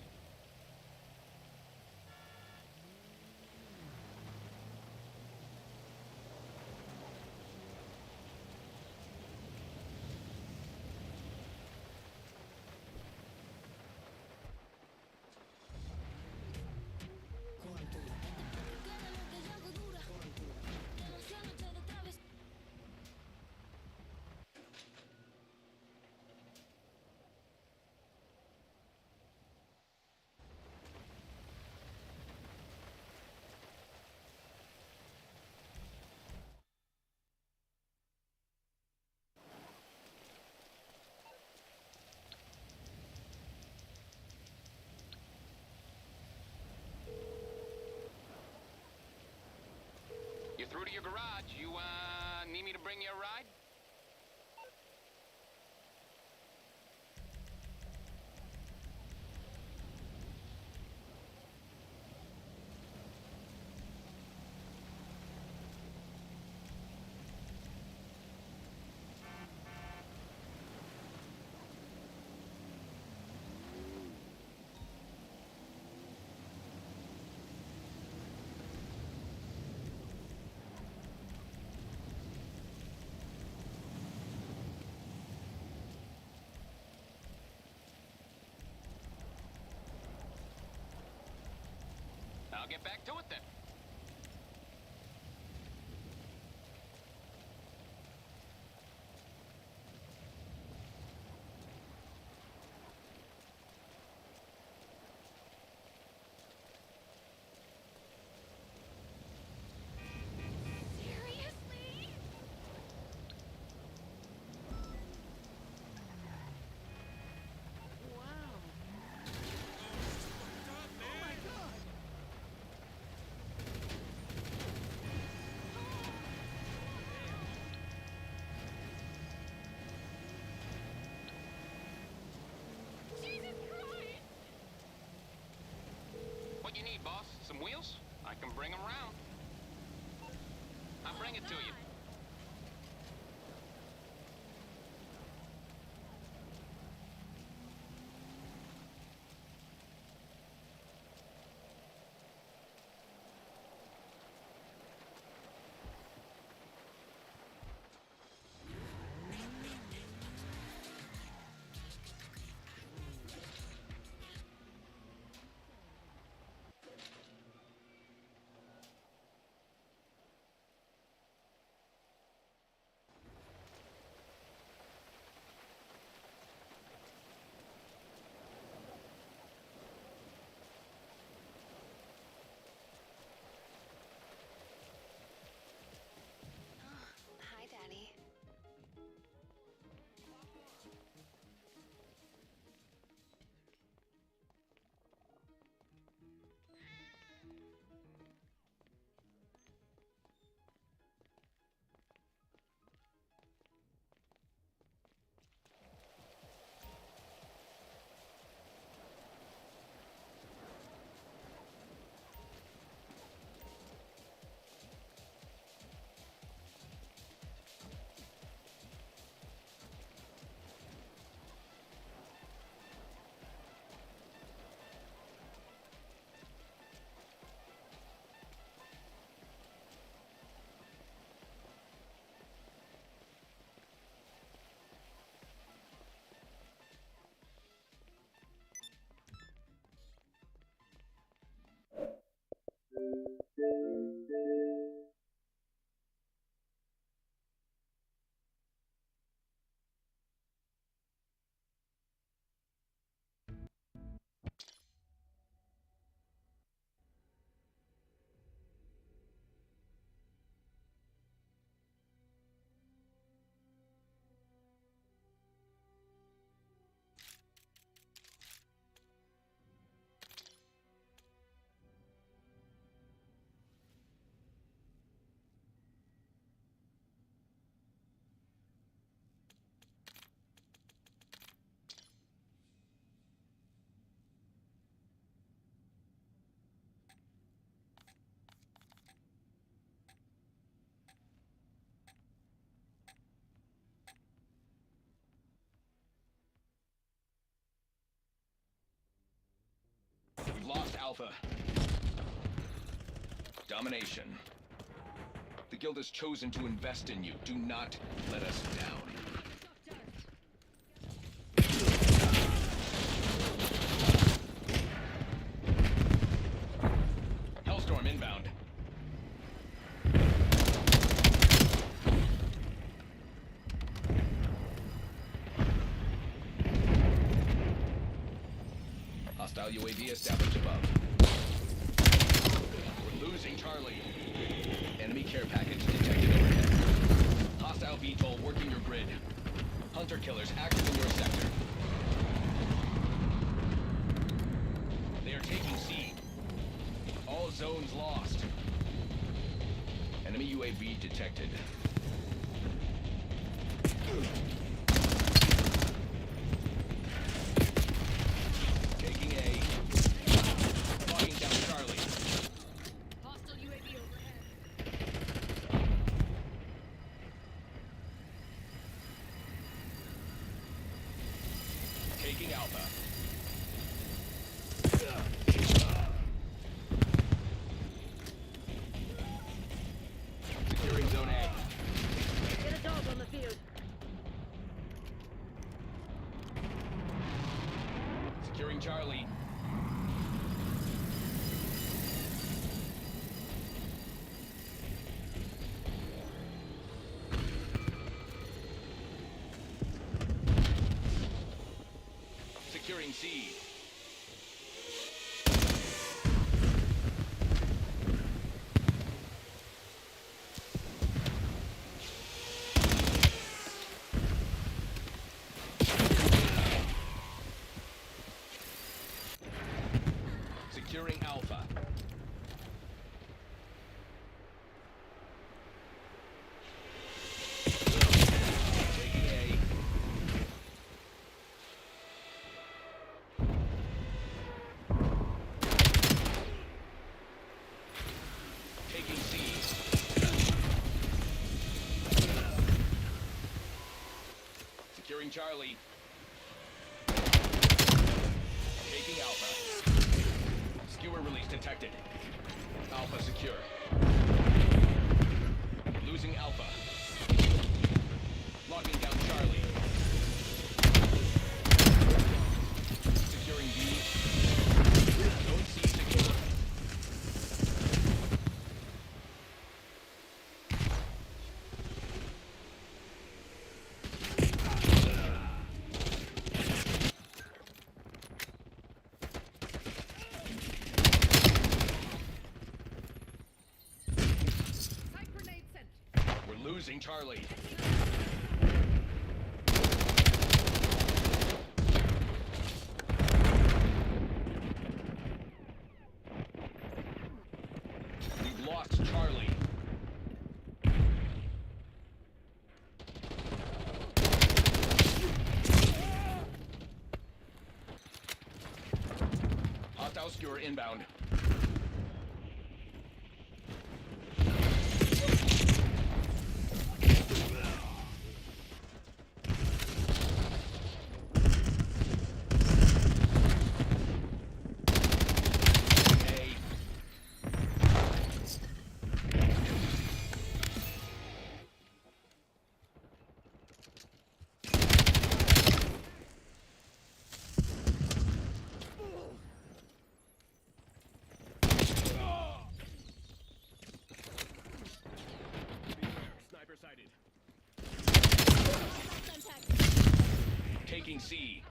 You're through to your garage. You, need me to bring you a ride? I'll get back to it then. Seriously? Wow. Oh my god. Jesus Christ! What you need, boss? Some wheels? I can bring them around. I'll bring it to you. Alpha. Domination. The guild has chosen to invest in you. Do not let us down. Hellstorm inbound. Hostile UAV established above. We're losing Charlie. Enemy care package detected overhead. Hostile VTOL working your grid. Hunter killers active in your sector. They are taking C. All zones lost. Enemy UAV detected. Taking A. Locking down Charlie. Hostile UAV overhead. Taking Alpha. Securing Zone A. Get a dog on the field. Securing Charlie. Securing C. Securing Alpha. Taking A. Taking C. Securing Charlie. Taking Alpha. Skewer release detected. Alpha secure. Losing Alpha. Locking down Charlie. Securing B. Zone C secure. Side grenade sent. We're losing Charlie. We've lost Charlie. Hostile skewer inbound. A. Sniper sighted. Taking C.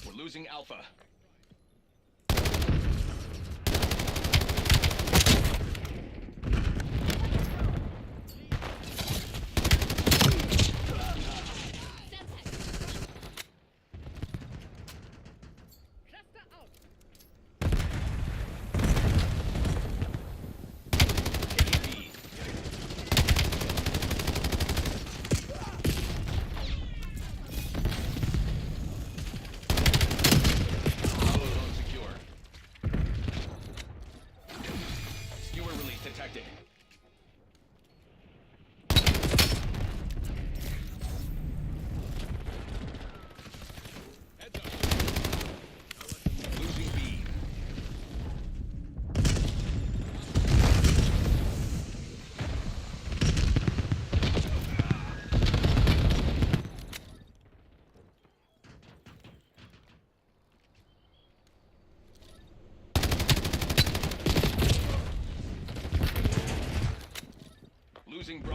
We're losing Alpha. Cluster out. Taking B.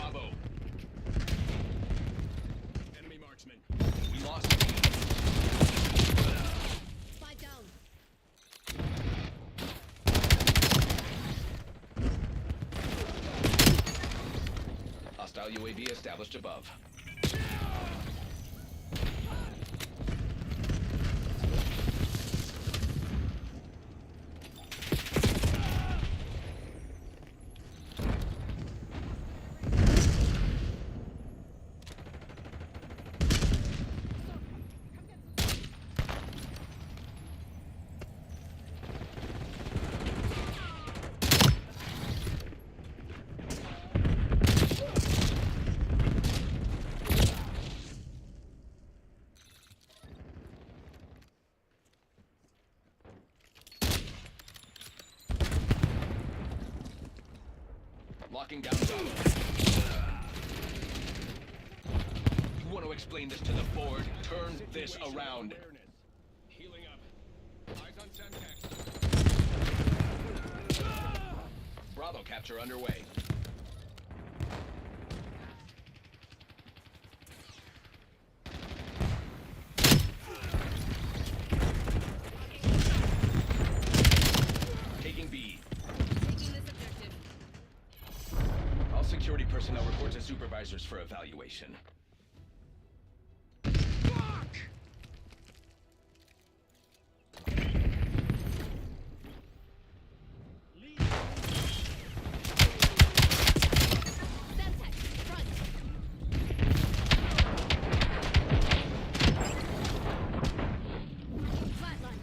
Bravo. Enemy marksman. We lost. Spy down. Hostile UAV established above. Locking down Bravo. You want to explain this to the board? Turn this around. Healing up. Eyes on Semtex. Bravo capture underway. Taking B. Taking this objective. All security personnel report to supervisors for evaluation. Semtex, front. Flatline.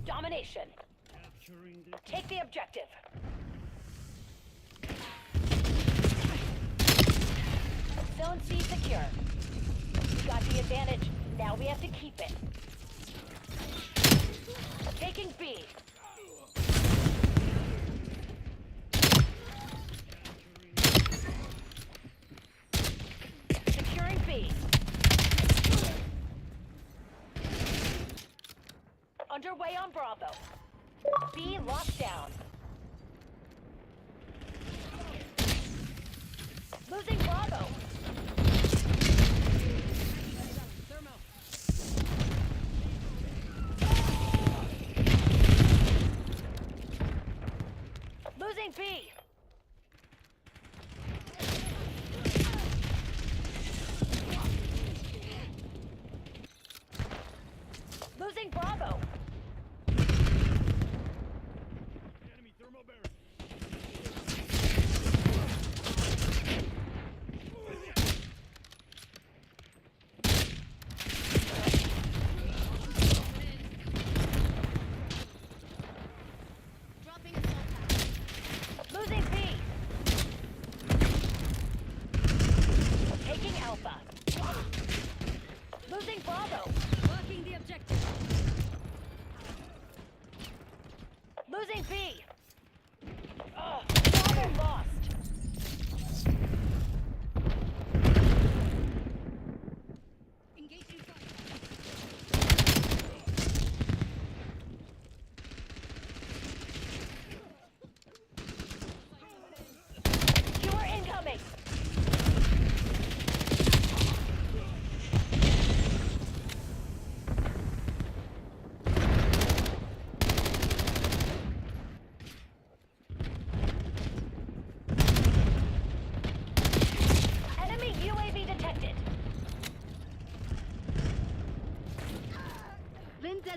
Domination. Take the objective. Zone C secure. We got the advantage. Now we have to keep it. Taking B. Securing B. Underway on Bravo. B locked down. Losing Bravo. Losing B. Losing Bravo. Enemy thermal barrier.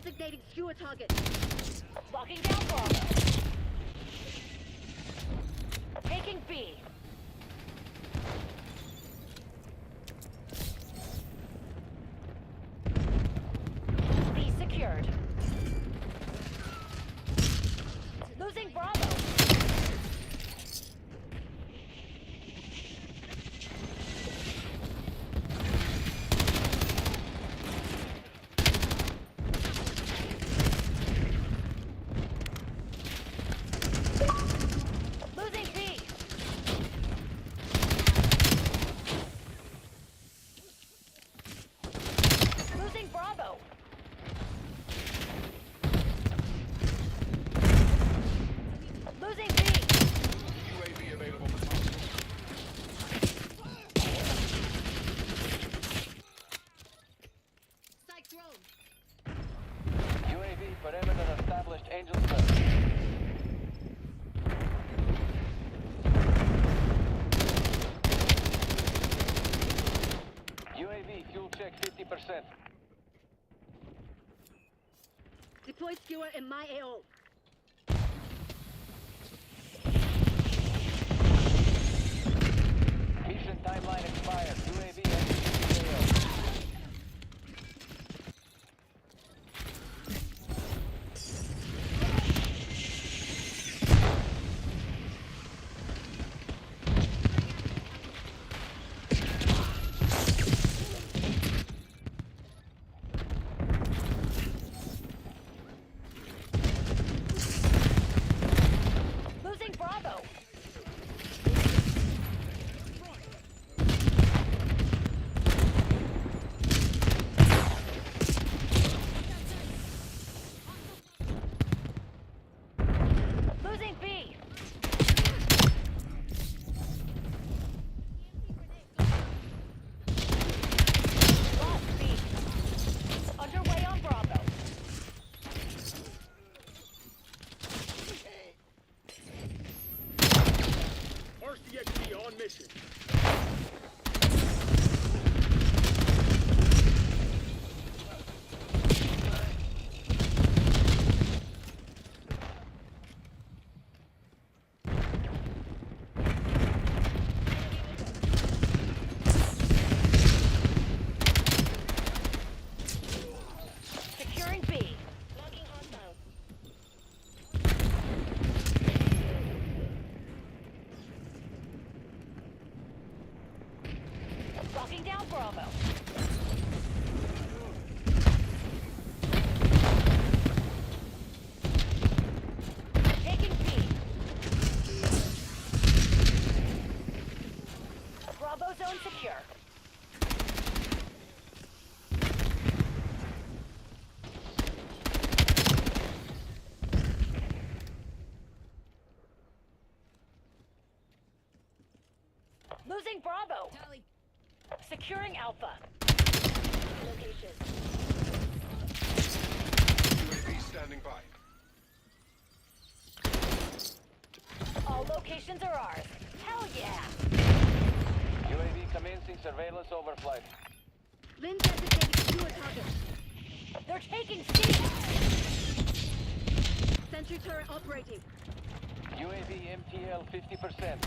designating skewer target. Locking down Bravo. Taking B. B secured. Losing Bravo. Losing B. Losing Bravo. Losing B. UAV available for Strike drone. UAV perimeter established. Angel first. UAV fuel check 50%. Deployed skewer in my AO. Mission timeline expired. UAV entering AO. Losing Bravo. Losing B. Lost B. Underway on Bravo. RCXD on mission. Securing B. Locking hostile. Locking down Bravo. Taking B. Bravo zone secure. Losing Bravo. Securing Alpha. Location. UAV standing by. All locations are ours. Hell yeah. UAV commencing surveillance overflight. Lynn designating skewer target. They're taking C. Sentry turret operating. UAV MTL 50%.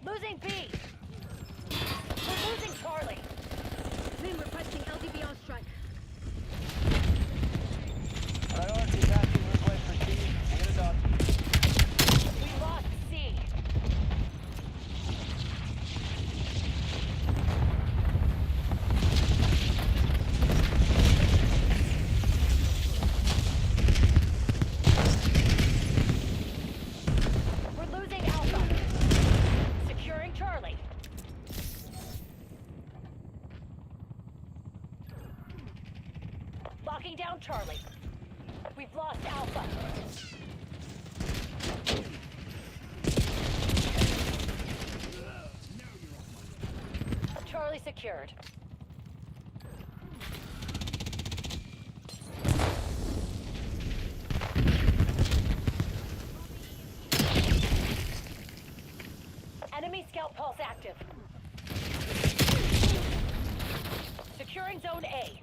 Losing B. We're losing Charlie. Lynn requesting LDBR strike. Priority passing request received. Get it done. We lost C. We're losing Alpha. Securing Charlie. Locking down Charlie. We've lost Alpha. Charlie secured. Enemy scout pulse active. Securing zone A.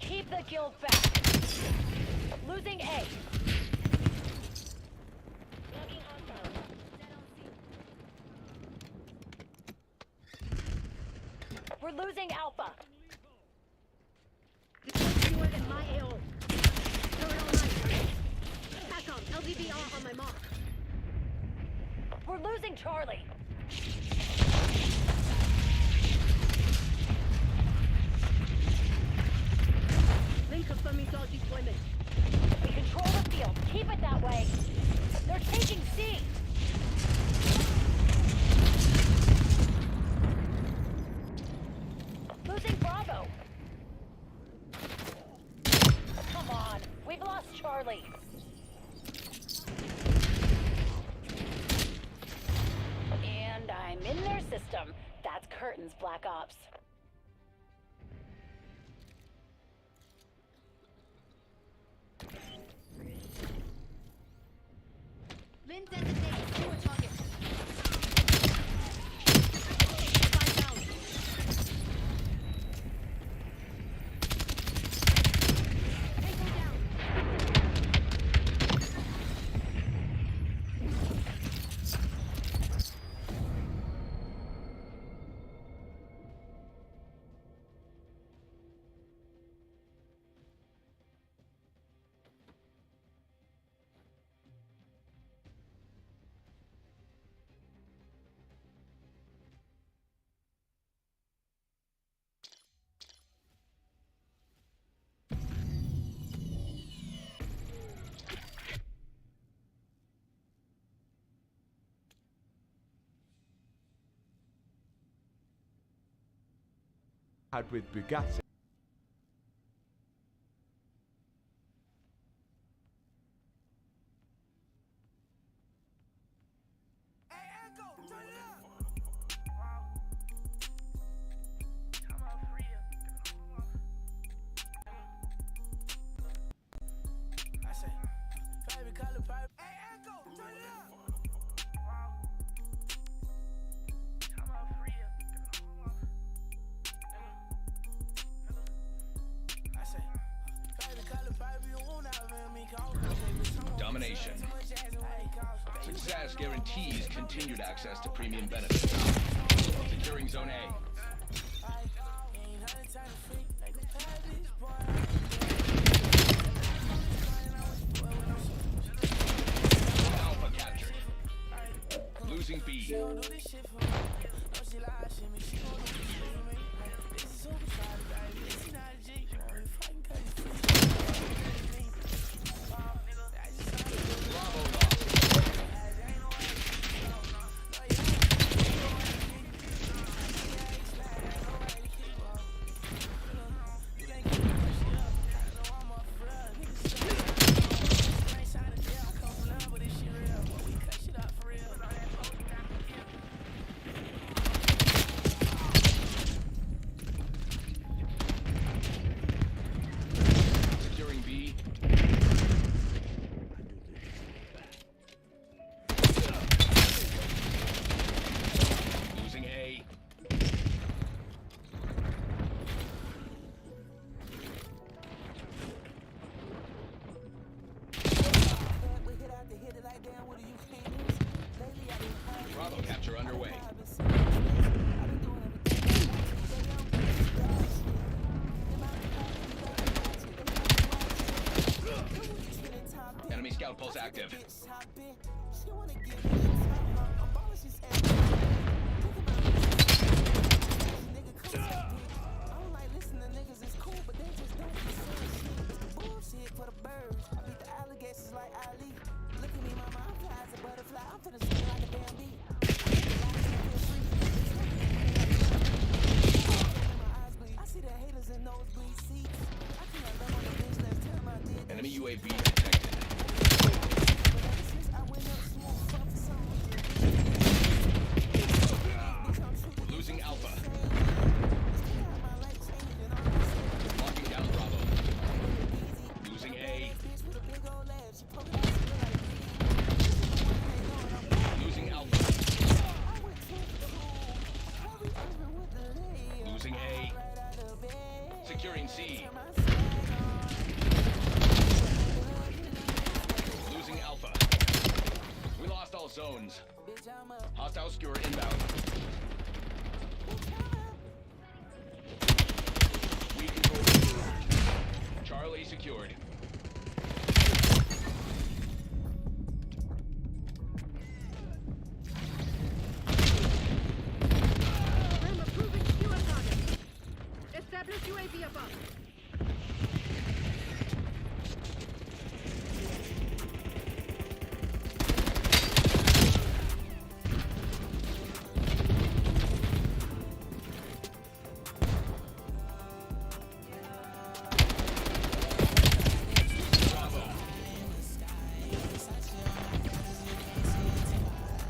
Keep the guild back. Losing A. We're losing Alpha. You are in my AO. Turret online. TACOM, LVBR on my mark. We're losing Charlie. Link confirming dog deployment. We control the field. Keep it that way. They're taking C. Losing Bravo. Come on. We've lost Charlie. And I'm in their system. That's Curtain's Black Ops. Lynn designated sewer target. 5 down. Tango down. Had with Bugatti. Domination. Success guarantees continued access to premium benefits. Securing Zone A. Alpha captured. Losing B. Securing B. Losing A. Bravo capture underway. Enemy scout pulse active. Enemy UAV detected. Losing Alpha. Locking down Bravo. Losing A. Losing Alpha. Losing A. Securing C. Hostile skewer inbound. We control the Charlie secured. I'm approving skewer target. Establish UAV above.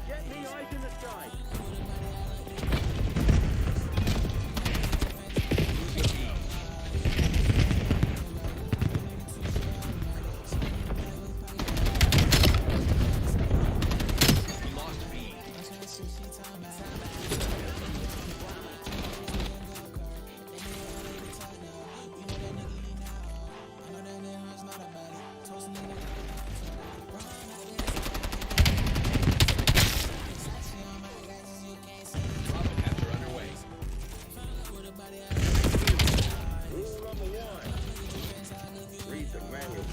Get me eyes in the sky. We lost B. Bravo capture underway. Rule number one. Read the manual.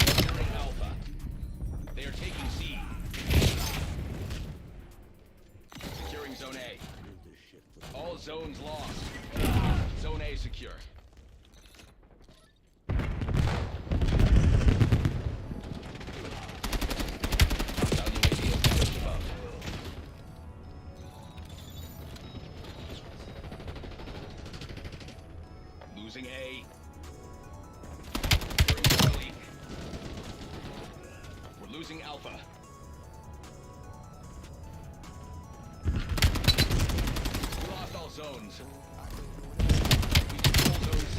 Securing Alpha. They are taking C. Securing Zone A. All zones lost. Zone A secure. Hostile UAV established above. Losing A. Securing Charlie. We're losing Alpha. We lost all zones. We control Zone C.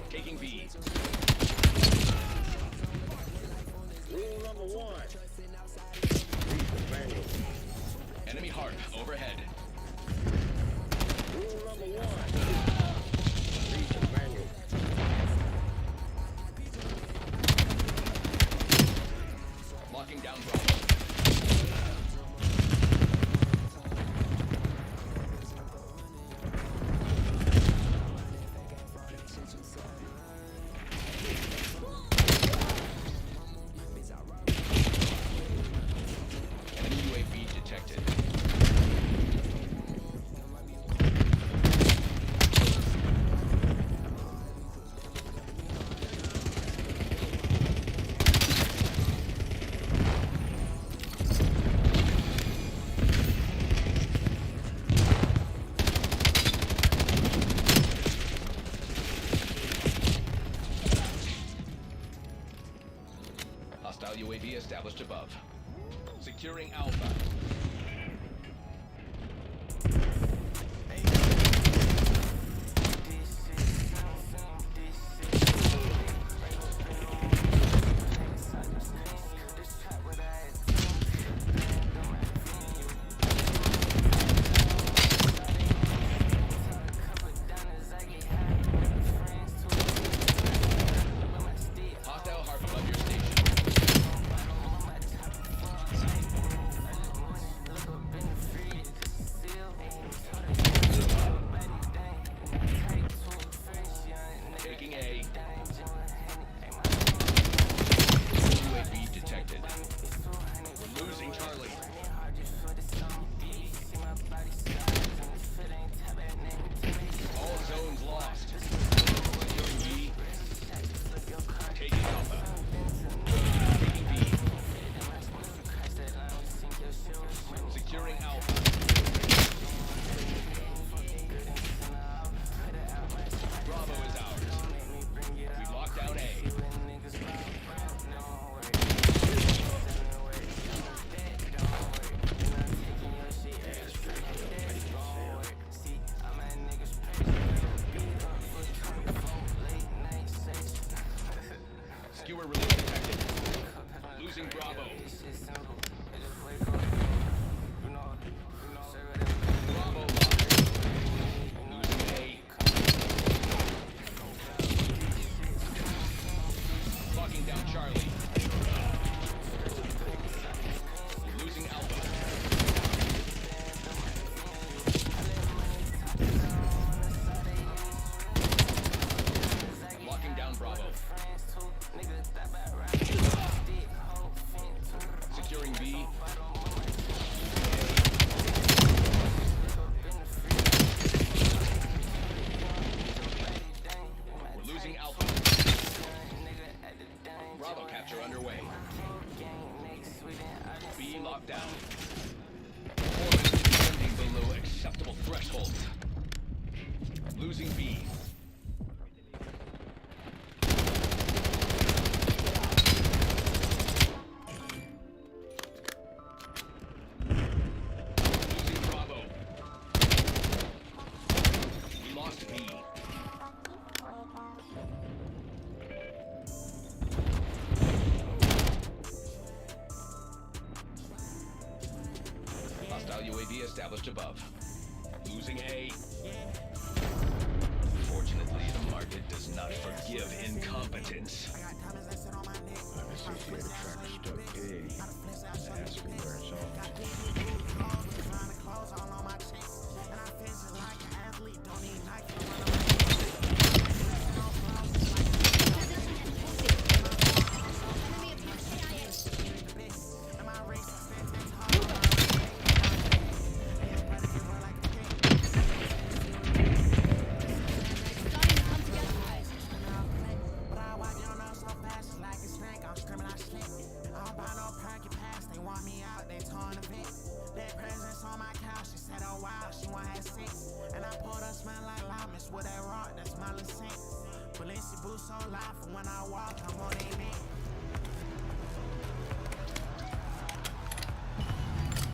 Taking B. Rule number one. Read the manual. Enemy heart overhead. Rule number one. Read the manual. Locking down Bravo. Enemy UAV detected. Hostile UAV established above. Securing Alpha. Hostile heart above your station. Hostile UAV established above. Losing A. Fortunately, the market does not forgive incompetence. I've associated tracker stuck A. That has to be where it's Boots so loud for when I walk, I'm on their neck.